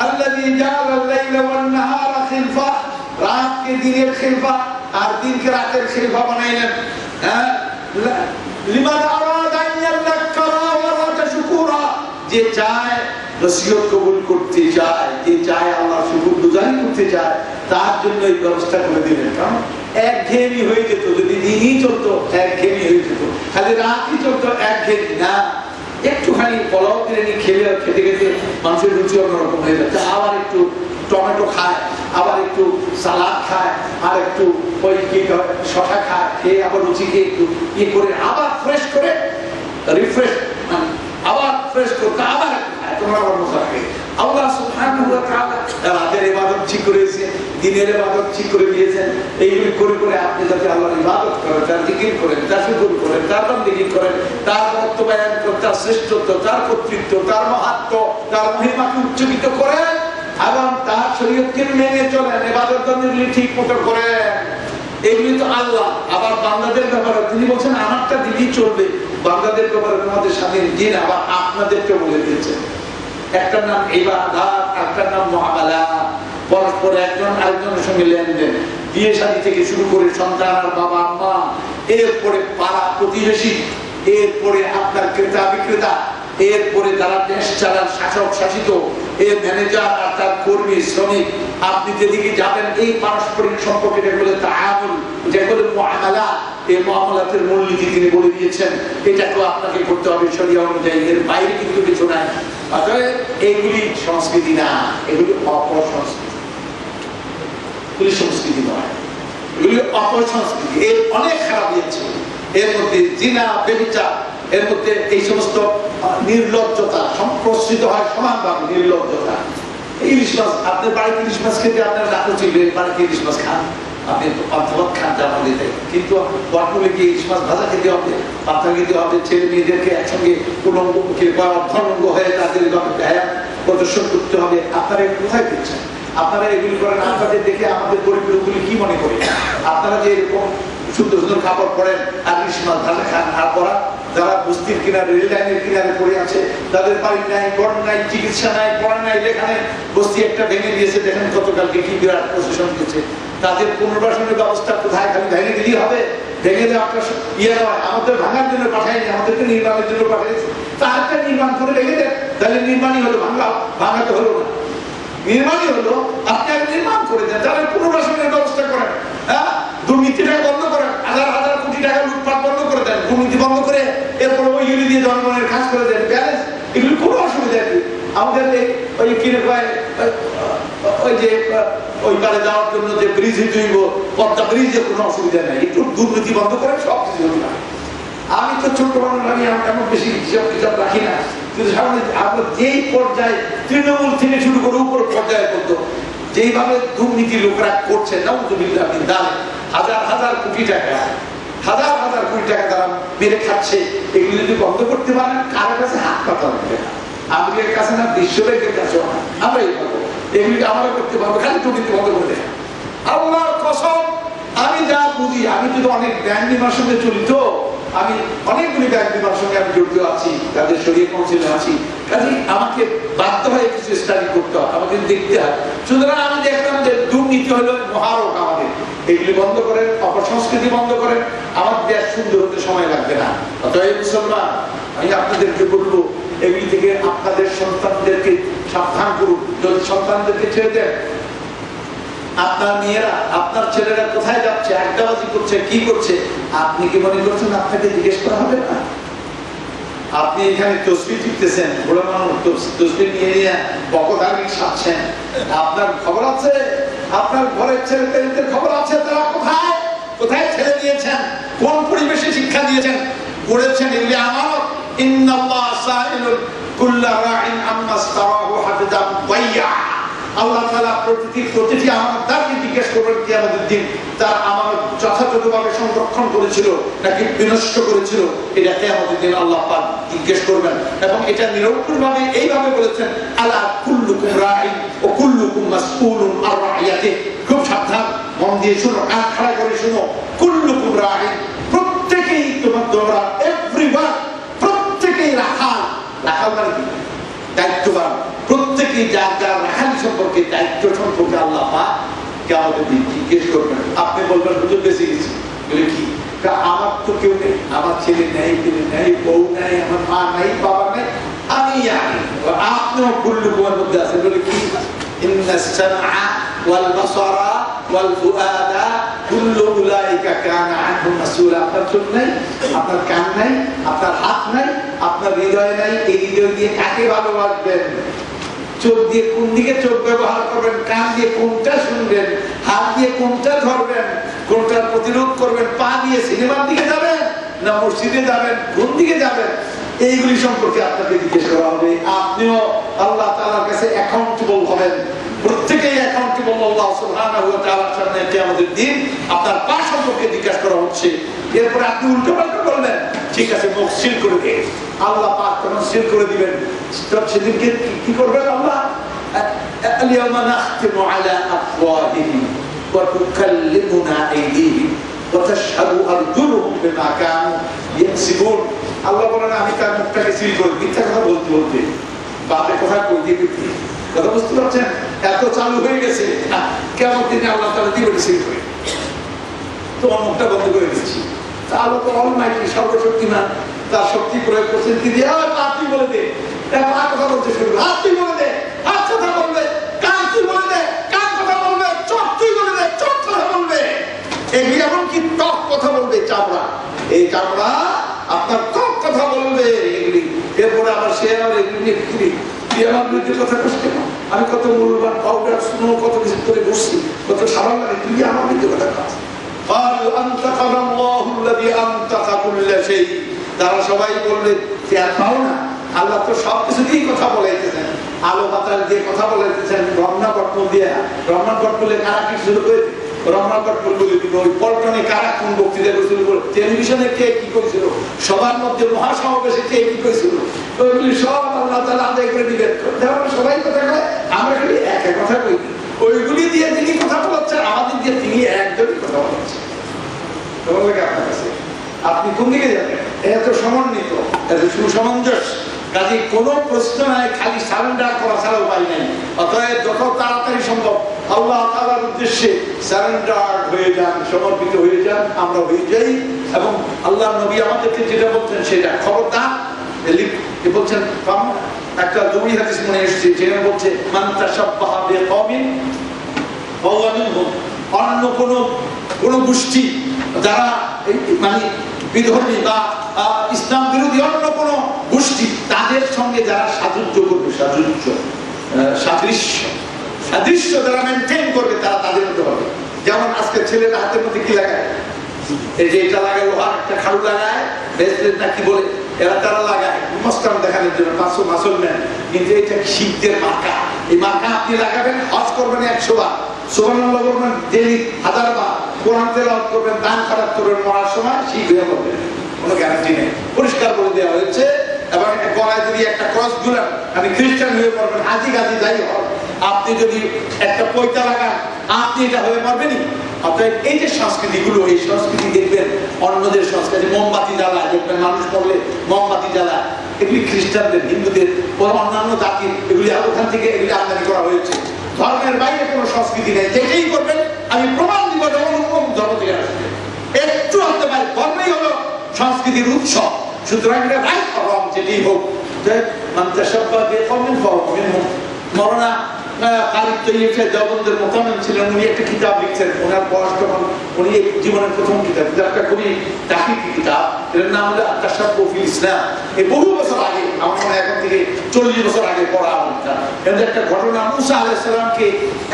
আল্লাযী জাআলাল লাইলা ওয়ান নাহারা খিলফা, রাতকে দিনের খিলফা আর দিনকে রাতের খিলফা বানাইলেন। হ্যাঁ, লিমান আরাদা আন ইয়াযাক্কারা ওয়া আরাদা শুকুরা, যে চায় নসিহত কবুল করতে চায়, যে চায় আল্লাহর শুকরগুজারি করতে চায়, তার জন্য এই ব্যবস্থা করে দিলেন। কারণ একঘেয়েমি হয়ে যেত, যদি দিনই চলতো একঘেয়েমি হয়ে যেত, খালি রাতই চলতো একঘেয়েমি না, একটুখানি পোলাও বিরিয়ানি খেলে খেতে খেতে মানুষের রুচি অন্যরকম হয়ে যাচ্ছে। আবার একটু টমেটো খায়, আবার একটু সালাদ খায়, আর একটু ওই কি শশা খায়, খেয়ে আবার রুচিকে একটু ইয়ে করে আবার ফ্রেশ করে রিফ্রেশ, আবার ফ্রেশ করতে আবার তোমরা আবার মজা খায়। আল্লাহ সুবহানাহু ওয়া তাআলা রাতের ইবাদত ঠিক করেছেন, দিনের ইবাদত ঠিক করে দিয়েছেন। এইগুলি করে করে আপনি যাতে আল্লাহর ইবাদত করেন, তার জিকির করেন, তার শুকর করেন, তার বন্দেগী করেন, তার বক্তব্যায়ন করেন, তার শ্রেষ্ঠত্ব, তার কর্তৃত্ব, তার মাহাত্ম্য, তার মহিমাকে উচ্চকিত করেন এবং তার শরীয়তকে মেনে চলেন, ইবাদত বন্দেগী ঠিক মতো করেন। এগুলি তো আল্লাহ। আবার বান্দাদের ব্যাপারে তিনি বলছেন আমারটা দিলেই চলবে, বান্দাদের ব্যাপারে তোমাদের স্বাধীন দিন আবার আপনাদেরকে বলে দিয়েছেন। একটার নাম ইবাদত, একটার নাম মুআমালা, পরস্পর একজন আরেকজনের সঙ্গে লেনদেন, বিয়ে শাদী থেকে শুরু করে সন্তান আর বাবা মা, এরপরে পাড়া প্রতিবেশী, এরপরে আপনার ক্রেতা বিক্রেতা, এরপরে যারা দেশ চালার শাসক শাসিত, এর ম্যানেজার আর তার কর্মী শ্রমিক, আপনি যেদিকে যাবেন এই পারস্পরিক সম্পর্ক যেগুলো তাআমুল, যেগুলো মুআমালা, এই মুআমালাতের মূলনীতি তিনি বলে দিয়েছেন। এটাকেও আপনাকে করতে হবে শরিয়া অনুযায়ী, এর বাইরে কিন্তু কিছু নাই। অতএব এইগুলি সংস্কৃতি না, এগুলি অপসংস্কৃতি, এগুলি সংস্কৃতি নয়, এগুলি অপসংস্কৃতি। এর অনেক খারাপ আছে, এর মধ্যে জিনা, ব্যভিচার, এর মধ্যে এই সমস্ত নির্লজ্জতা সম্প্রসারিত হয় সমানভাবে। নির্লজ্জতা, ইলিশ মাছ, আপনার বাড়িতে ইলিশ মাছ খেতে আপনার রাখো ছিল, বাড়িতে ইলিশ মাছ খান, আপনি পান্থভাত খান জামা দিতে, কিন্তু বটমূলে গিয়ে ইলিশ মাছ ভাজা খেতে হবে, পাতা খেতে হবে, ছেলে মেয়েদেরকে একসঙ্গে উলঙ্গকে বা অর্ধলঙ্গ হয়ে তাদের ব্যায়াম প্রদর্শন করতে হবে। আপনারা কোথায় দিচ্ছেন? আপনারা এগুলি করেন, আপনাদের দেখে আমাদের গরিব লোকগুলি কি মনে করে? আপনারা যে এরকম সুন্দর সুন্দর কাপড় পরেন আর ইলিশ মাছ ভাজা খান, আর পরা যারা বস্তির কিনারে, রেল লাইনের কিনারে পড়ে আছে, তাদের বাড়ি নাই, ঘর নাই, চিকিৎসা নাই, পড়া নাই, লেখা নাই, বস্তি একটা ভেঙে দিয়েছে, দেখেন গতকালকে কি বিরাট প্রশাসন দিয়েছে, তাদের পুনর্বাসনের ব্যবস্থা কোথায়? খালি ভেঙে দিলেই হবে? ভেঙে দেওয়া আপনার ইয়ে নয়, আমাদের ভাঙার জন্য পাঠায়নি, আমাদেরকে নির্মাণের জন্য পাঠিয়েছে। তারটা নির্মাণ করে ভেঙে দেন, তাহলে নির্মাণই হলো, ভাঙাতে হলো না, নির্মাণই হলো। আপনি আগে নির্মাণ করে দেন, তাহলে পুনর্বাসনের ব্যবস্থা করেন। হ্যাঁ, দুর্নীতিটা বন্ধ করেন, হাজার হাজার কোটি টাকা লুটপাট বন্ধ করে দেন, দুর্নীতি বন্ধ করে এরপরে ওইগুলি দিয়ে জনগণের কাজ করে দেন, ব্যালেন্স, এগুলি কোনো অসুবিধা নেই। আমাদের ওই কিনে পায় ওই যে ওই পারে যাওয়ার জন্য যে ব্রিজ হইব, পদ্মা ব্রিজে কোনো অসুবিধা নেই, একটু দুর্নীতি বন্ধ করেন, সব কিছু হল না। আমি তো ছোট মানুষ, আমি এমন বেশি হিসাব টিসাব রাখি না, কিন্তু সামনে আমরা যেই পর্যায়ে তৃণমূল থেকে শুরু করে উপর পর্যায়ে করতো, যেইভাবে দুর্নীতি লোকরা করছে, নাউযুবিল্লাহ মিন যালিক, হাজার হাজার কোটি টাকা, হাজার হাজার কোটি টাকা তারা মেরে খাচ্ছে, এগুলি যদি বন্ধ করতে পারেন, কারোর কাছে হাত পাতা লাগবে না, আমাদের কাছে না, বিশ্ব ব্যাংকের কাছেও না, আমরা এই পাবো, এগুলিকে আমরা করতে পারবো, খালি দুর্নীতি বন্ধ করতে। আল্লাহর কসম, আমি যা বুঝি, আমি যদি অনেক ব্যাংক বিমার সঙ্গে চলি, তো আমি অনেকগুলি ব্যাংক বিমার সঙ্গে আমি জড়িত আছি, তাদের শরীর কাউন্সিলে আছি, কাজে আমাকে বাধ্য হয়ে কিছু স্টাডি করতে হয়, আমাকে দেখতে হয়। সুতরাং আমি দেখলাম যে দুর্নীতি হলো মহারক, আমাদের এগুলি বন্ধ করেন, অপসংস্কৃতি বন্ধ করেন, আমার দেশ সুন্দর হতে সময় লাগবে না। অতএব মুসলমান, আমি আপনাদেরকে বলবো, এগুলি থেকে আপনাদের সন্তানদেরকে সাবধান করুন। যদি সন্তানদেরকে ছেড়ে দেন, আপনার মেয়েরা, আপনার ছেলেরা কোথায় যাচ্ছে, আড্ডাবাজি করছে, কি করছে, আপনি কি মনে করছেন আপনাকে জিজ্ঞেস করা হবে না? আপনি এখানে তসবিহ টিপতেছেন, বুড়ো মানুষ তসবিহ নিয়ে নিয়ে বকধার্মিক সাজছেন, আপনার খবর আছে? আপনার ঘরের ছেলেদের খবর আছে? তারা কোথায় কোথায় ছেড়ে দিয়েছেন, কোন পরিবেশে শিক্ষা দিয়েছেন, পড়েছেন? এগুলি আমানত। ইন্নাল্লাহ সাইলুল কুল্লা রাইন আম্মা সারাহু হাফিজান ওয়াইয়া, আল্লাহ তাআলা প্রতিটি আমানতদারকে জিজ্ঞেস করবেন কিয়ামতের দিন, তার আমানত যথাযথভাবে সংরক্ষণ করেছিল নাকি বিনষ্ট করেছিল, এটা কিয়ামতের দিন আল্লাহ পাক জিজ্ঞেস করবেন। এবং এটা নিরঙ্কুশভাবে এইভাবে বলেছেন, আলা কুল্লুকুম রাইন ওয়া কুল্লুকুম মাসউলুন আন রাইয়াতিহি। খুব সাবধান, মন দিয়ে শুনো, কান খাড়া করে শুনো। কুল্লুকুম রাইন, প্রত্যেকেই তোমরা, এভরিওয়ান, প্রত্যেকেই রাখাল। রাখাল মানে কি? দায়িত্ববান। প্রত্যেকেই প্রত্যেকেই যার যার রাখালি সম্পর্কে, দায়িত্ব সম্পর্কে আল্লাহ পাক কিয়ামতের দিন জিজ্ঞেস করবেন। আপনি বলবেন হুজুর বেঁচে গেছি, বলে কি? আমার তো কেউ নেই, আমার ছেলে নেই, ছেলে নেই, বউ নেই, আমার মা নাই, বাবা নেই, আমি আপনিও কুল্লুকুমের মধ্যে আছেন। বলে কি? ইন্নাস সামআ ওয়াল বাসারা ওয়াল ফুআদা কুল্লু উলাইকা কানা আনহু মাসউলা। আপনার চোখ নাই, আপনার কান নাই, আপনার হাত নাই, আপনার হৃদয় নাই। এই হৃদয় দিয়ে কাকে ভালোবাসবেন? চোখ দিয়ে কোন দিকে চোখ ব্যবহার করবেন, কান দিয়ে কোনটা শুনবেন, হাত দিয়ে কোনটা ধরবেন, কোনটার প্রতিরোধ করবেন, পা দিয়ে সিনেমার দিকে যাবেন না মসজিদে যাবেন, কোন দিকে যাবেন, এইগুলি সম্পর্কে আপনাকে জিজ্ঞেস করা হবে। আপনিও আল্লাহ তাআলার কাছে অ্যাকাউন্টেবল হবেন। প্রত্যেকেই অ্যাকাউন্টেবল আল্লাহ সুবহানাহু ওয়া তাআলার সামনে কিয়ামতের দিন আপনার পা সম্পর্কে জিজ্ঞাসা করা হচ্ছে। এরপরে আপনি উল্টো পাল্টা বলবেন, ঠিক আছে মুখ সিল করে দে। আল্লাহ পাক তখন সিল করে দিবেন। সেদিনকে কি করবেন আল্লাহ? আল-ইয়াওমা নাখতিমু আলা আফওয়াহিহিম ওয়া তুকাল্লিমুনা আইদিহিম ওয়া তাশহাদু আরজুলুহুম বিমা কানু ইয়াকসিবুন। আল্লাহ বলেন আমি তার মুখটাকে সিল করে মিথ্যা কথা বলতে বলতে, বাপের কথা কইতে কইতে, কথা বুঝতে পারছেন? এত চালু হয়ে গেছে, কিয়ামত দিনে আল্লাহ তাআলা দিবেন সিল করে, তোমার মুখটা বন্ধ করে দিচ্ছি। আল্লাহ তো অলমাইটি, সর্বশক্তিমান, তার শক্তি প্রয়োগ করছেন কি দিয়ে? আপনি বলে দে, পা কথা বলতে শুরু, হাত তুই বলে দে, হাত কথা বলবে, কান তুই বলে দে, কান কথা বলবে, চোখ তুই বলে দে, চোখ কথা বলবে। এগুলি এমনকি ত্বক কথা বলবে, চামড়া, এই চামড়া আপনার ত্বক কথা বলবে এগুলি। এরপরে আবার সে আবার এগুলি তুই আমার বিরুদ্ধে কথা করছে, আমি কত মূল্যবান পাউডার শুনো, কত কিছু করে বসছি, কত সাবান লাগে, তুই আমার বিরুদ্ধে কথা কাজ। তারা সবাই বললেন আল্লাহ তো সবকিছু দিয়েই কথা বলাইতেছেন, আলো বাতাস দিয়ে কথা বলাইতেছেন, রমনাকট দিয়ে। রমনাকট বলে কারা কি শুরু করে? রমনাকট বলে দিব। ওই পল্টনে কারা কোন বক্তৃতা করেছিল, টেলিভিশনে কে কি করেছিল, সবার মধ্যে মহাসমাবেশে কে কি করেছিল, ওইগুলি সব আল্লাহ তাআলা আদায় করে দিবেন। সবাই কথা কয়, আমরা খালি এক কথা কই। ওইগুলি দিয়ে তিনি কথা বলাচ্ছেন, আমাদের দিয়ে তিনি একদমই কথা বলাচ্ছেন। আপনার কাছে আপনি কোন দিকে যাবেন? এত সমন্বিত, এত সুসমঞ্জস, কাজে কোনো প্রশ্ন নাই, খালি সারেন্ডার করা ছাড়া উপায় নাই। অতএব যত তাড়াতাড়ি সম্ভব আল্লাহ তাআলার উদ্দেশ্যে সারেন্ডার হয়ে যান, সমর্পিত হয়ে যান, আমরা হয়ে যাই। এবং আল্লাহ নবী আমাদেরকে যেটা বলছেন সেটা খবরদার বলছেন। একটা দুই হাদিস মনে এসেছে, যেখানে বলছে মান তাশাব্বাহা বিকওমিন ফাহুয়া মিনহুম। অন্য কোন গোষ্ঠী যারা মানে বিধর্মী বা ইসলাম বিরোধী অন্য কোন গোষ্ঠী, তাদের সঙ্গে যারা সাদৃশ্য করবে, সাদৃশ্য যারা মেনটেন করবে, তারা তাদের মধ্যে হবে। যেমন আজকে ছেলেরা হাতের মধ্যে কি লাগায়, এই যে এটা লাগায়, লোহার একটা খাড়ু লাগায়, ব্রেসলেট না কি বলে, এরা তারা লাগায় মস্তান দেখানোর জন্য, 500 মাসল নেন। কিন্তু এটা শিখদের মার্কা, এই মার্কা আপনি লাগাবেন, হজ করবেন 100 বার, সুবহানাল্লাহ বলবেন ডেইলি 1000 বার, কোরআন তেলাওয়াত করবেন, দান খয়রাত করবেন, মরার সময় শিখ হয়ে বলবেন, কোনো গ্যারান্টি নেই। পরিষ্কার করে দেওয়া হয়েছে। এবং গলায় যদি একটা ক্রস ঝুলান, আপনি খ্রিস্টান হয়ে পড়বেন, হাজি গাজি যাই হোক, আপনি যদি একটা পয়তা লাগান, আপনি এটা হয়ে পারবেনই। অর্থাৎ এই যে সংস্কৃতিগুলো, এই সংস্কৃতি দেখবেন অন্যদের সংস্কৃতি, মোমবাতি জ্বালায়, দেখবেন মানুষ পড়লে মোমবাতি জ্বালায়, এগুলি খ্রিস্টানদের, হিন্দুদের, অন্যান্য জাতির, এগুলি ওখান থেকে এগুলি আমদানি করা হয়েছে। ধর্মের বাইরে কোনো সংস্কৃতি নেই। যেটাই করবেন আমি প্রমাণ দিব অন্য ধর্ম থেকে আসবে, একটু হতে পারে, ধর্মই হলো সংস্কৃতির উৎসব। সুতরাং এটা রাইট রং যেটাই হোক, মরনা দেওবন্দের মোতামেন ছিলেন, উনি একটা কিতাব লিখছেন, ওনার বয়স তখন, উনি জীবনের প্রথম কিতাব, কিতাবটা খুবই দামি কিতাব, এর নাম হলো আত-তাশাব্বুহ ফিল ইসলাম। এই বহু বছর আগে, আমার মনে হয় এখন থেকে 40 বছর আগে পড়া আমার। এদের একটা ঘটনা, মুসা আলাইহিস সালামকে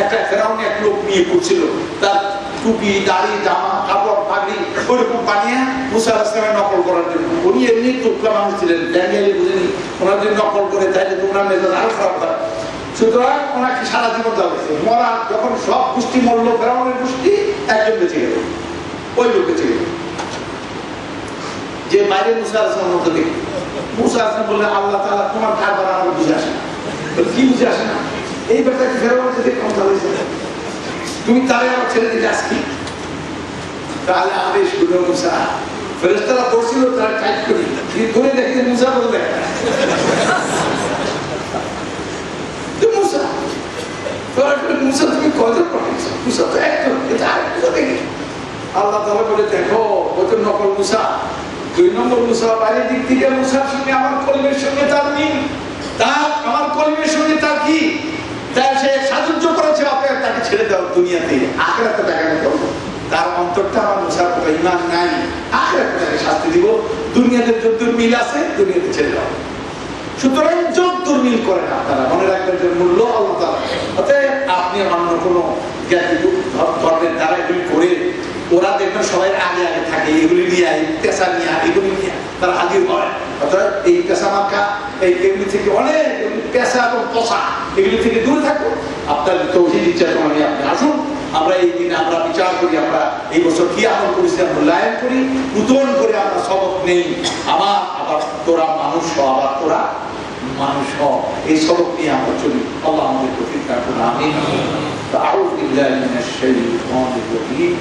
একটা ফেরাউন এক লোক নিয়ে করছিল, তার টুপি, দাড়ি, জামা, কাপড়, পাগড়ি ওইরকম বানিয়ে মুসা আলাইহিস সালামের নকল করার জন্য। উনি এমনি টুকরা মানুষ ছিলেন, ড্যানিয়েলি বুঝেনি, ওনার যদি নকল করে তাইলে তোমরা মেজাজ আরো খারাপ হয়। সুতরাং ওনাকে সারা জীবন যাচ্ছে, মরা যখন সব গোষ্ঠী মরলো, ফেরাউনের গোষ্ঠী, একজন বেঁচে গেল, ওই লোক বেঁচে গেল, যে বাইরে মুসা আলাইহিস সালামের মতো দেখে। মুসা আলাইহিস সালাম বললেন, আল্লাহ তাআলা তোমার কারবার আমার বুঝে আসে না। কি বুঝে আসে না? এই ব্যাপারটা কি ফেরাউনের সাথে কথা হয়েছে, তুমি তারে আমার ছেড়ে দিতে আসছি? তাহলে আদেশ হলো মুসা, ফেরেশতারা বসছিল, তারা টাইট করি ধরে দেখতে মুসা বলে মুসা আল্লাহ তাআলা বলে দেখো ও তো নকল মুসা। 2 নম্বর মুসা বাইরের দিক থেকে মুসার সঙ্গে আমার কলমের সঙ্গে তার মিল, তার আমার কলমের সঙ্গে তার কি তার সে সাহায্য করেছে, অতএব তাকে ছেড়ে দাও দুনিয়াতে, আখিরাতে দেখানো করবো। তার অন্তরটা আমার মুসার প্রতি ঈমান নাই, আখিরাতে তাকে শাস্তি দিব। দুনিয়াতে যদ্দুর মিল আছে দুনিয়াতে ছেড়ে দাও। সুতরাং যদ্দুর মিল করেন আপনারা মনে রাখবেন যে মূল্য আল্লাহ তাআলা। অতএব আপনি অন্য কোনো জ্ঞাতি ধর্মের দ্বারা এগুলি করে ওরা দেখবেন সবাই আগে আগে থাকে, এগুলি নিয়ে পেশা নিয়ে এগুলি নিয়ে তারা হাজির হয়। অর্থাৎ এই পেশা মার্কা এগুলি থেকে অনেক পেশা এবং পোষা এগুলি থেকে দূরে থাকবো। আপনার তৌহিদ ইচ্ছা আমি আপনি আসুন, আমরা এই দিনে আমরা বিচার করি, আমরা এই বছর কি আমল করেছি মূল্যায়ন করি, নূতন করে আমরা সবক নেই। আবার তোরা মানুষ হ, আবার তোরা মানুষ হ, এই সবক নিয়ে আমরা চলি। আল্লাহ আমাদের তৌফিক দান করুন, আমিন। আউযু বিল্লাহি মিনাশ শাইতানির রাজীম।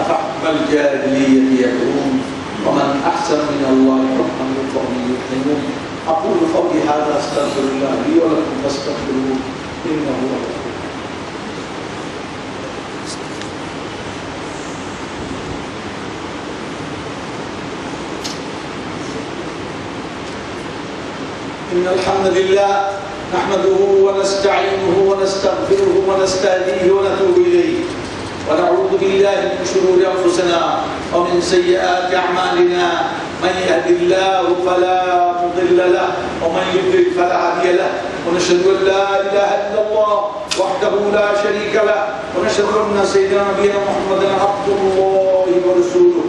أفحكم الجاهلية يبغون ومن أحسن من الله حكما لقوم يوقنون. أقول قولي هذا أستغفر الله لي ولكم فاستغفروه إنه هو الغفور. إن الحمد لله نحمده ونستعينه ونستغفره ونستهديه ونتوب إليه ونعوذ بالله من شرور أنفسنا ومن سيئات أعمالنا. من يهد الله فلا مضل له ومن يضلل فلا هادي له. ونشهد أن لا إله إلا الله وحده لا شريك له ونشهد أن سيدنا نبينا محمدا عبد الله ورسوله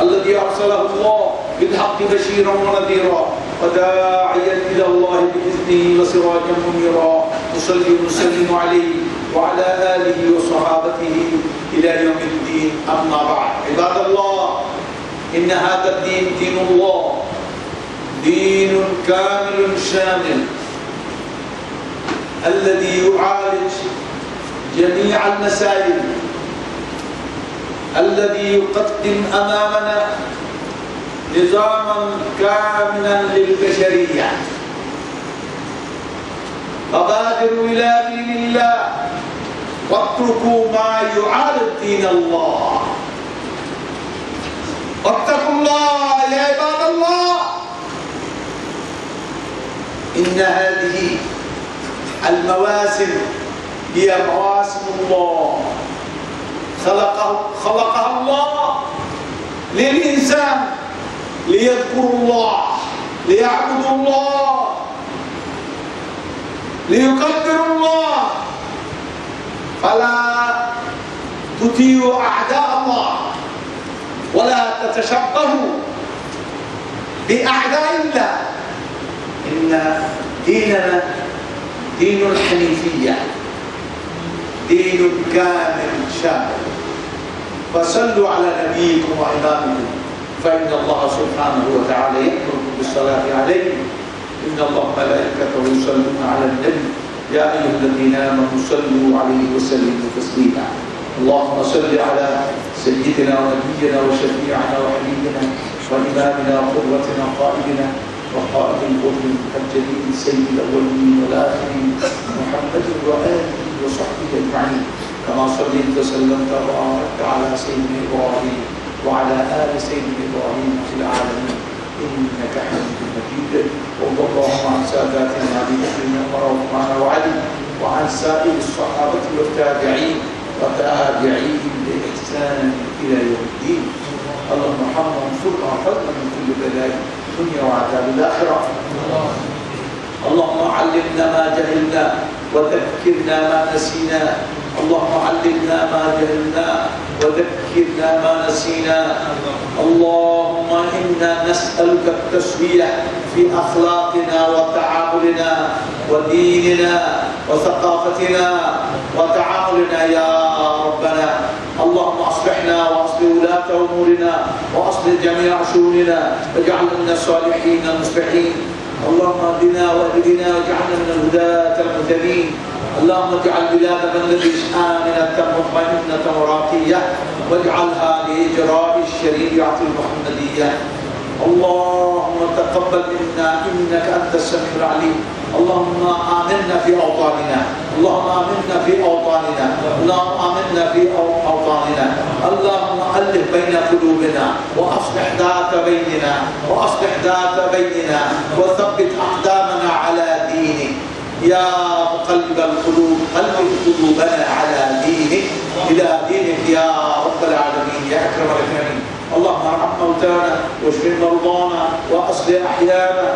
الذي أرسله الله بالحق بشيرا ونذيرا وداعيا إلى الله بإذنه وسراجا منيرا. نصلي ونسلم عليه وعلى آله وصحابته إلى يوم الدين. أما بعد، عباد الله، إن هذا الدين دين الله، دين كامل شامل الذي يعالج جميع المسائل، الذي يقدم أمامنا نظاما كاملا للبشرية. فبادروا إلى دين الله واتركوا ما يعارض دين الله. واتقوا الله يا عباد الله. إن هذه المواسم هي مواسم الله خلقها الله للإنسان ليذكروا الله، ليعبدوا الله، ليقدروا الله. فلا تطيعوا أعداء الله ولا تتشبهوا بأعداء الله. إن ديننا دين الحنيفية، دين كامل شامل. فصلوا على نبيكم وإمامكم فإن الله سبحانه وتعالى يأمركم بالصلاة عليه. إن الله ملائكته يصلون على النبي يا أيها الذين آمنوا صلوا عليه وسلموا تسليما. اللهم صل على سيدنا ونبينا وشفيعنا وحبيبنا وإمامنا وقرتنا قائدنا وقائد الغر المحجلين سيد الأولين والآخرين محمد وآله وصحبه أجمعين. كما صليت وسلمت وباركت على سيدنا إبراهيم وعلى آل سيدنا إبراهيم في العالمين إنك حميد مجيد. وارض اللهم عن ساداتنا أبي بكر وعمر وعثمان وعلي وعن سائر الصحابة والتابعين وتابعيهم بإحسان إلى يوم الدين. اللهم ارحمنا وانصرنا وحفظنا من كل بلاء الدنيا وعذاب الآخرة. اللهم علمنا ما جهلنا وذكرنا ما نسينا. اللهم علمنا ما جهلنا وذكرنا ما نسينا. اللهم إنا نسألك التسوية في أخلاقنا وتعاملنا وديننا وثقافتنا وتعاملنا يا ربنا. اللهم أصلحنا وأصلح ولاة أمورنا وأصلح جميع شؤوننا واجعلنا من الصالحين المصلحين. اللهم اهدنا واهدنا واجعلنا من الهداة المهتدين. اللهم اجعل بلاد بلدنا آمنة مطمئنة راقية واجعلها لإجراء الشريعة المحمدية. اللهم تقبل منا إنك أنت السميع العليم. اللهم آمنا في أوطاننا اللهم آمنا في أوطاننا، اللهم آمنا في أوطاننا، اللهم ألف بين قلوبنا وأصلح ذات بيننا وثبت أقدامنا على دينك. يا مقلب القلوب قلب قلوبنا على دينك، إلى دينك يا رب العالمين يا أكرم الأكرمين. اللهم ارحم موتانا واشف مرضانا وأصلح أحيانا.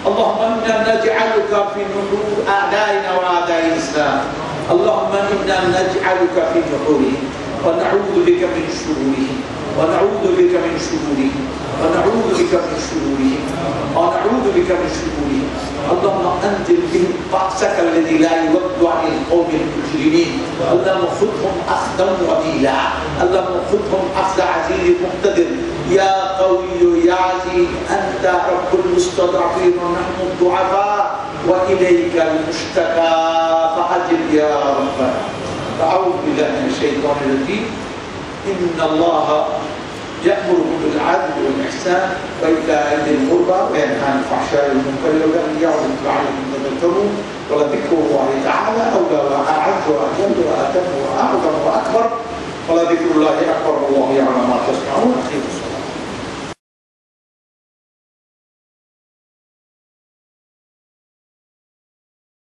اللهم إنا نجعلك في نحور أعدائنا وأعداء الإسلام، اللهم إنا نجعلك في نحورهم ونعوذ بك من شرورهم اللهم أنزل بهم بأسك الذي لا يرد عن القوم المجرمين. اللهم خذهم أخذا وبيلا، اللهم خذهم أخذ عزيز مقتدر. يا قوي يا عزيز أنت رب المستضعفين ونحن الضعفاء وإليك المشتكى فأجب يا ربنا. أعوذ بالله من الشيطان الرجيم. إن الله يأمركم بالعدل والإحسان وإيتاء ذي القربى وينهى عن الفحشاء والمنكر والبغي يعظكم لعلكم تذكرون. ولذكر الله تعالى أولى وأعز وأجل وأتم وأعظم وأكبر. ولذكر الله أكبر والله يعلم ما تصنعون.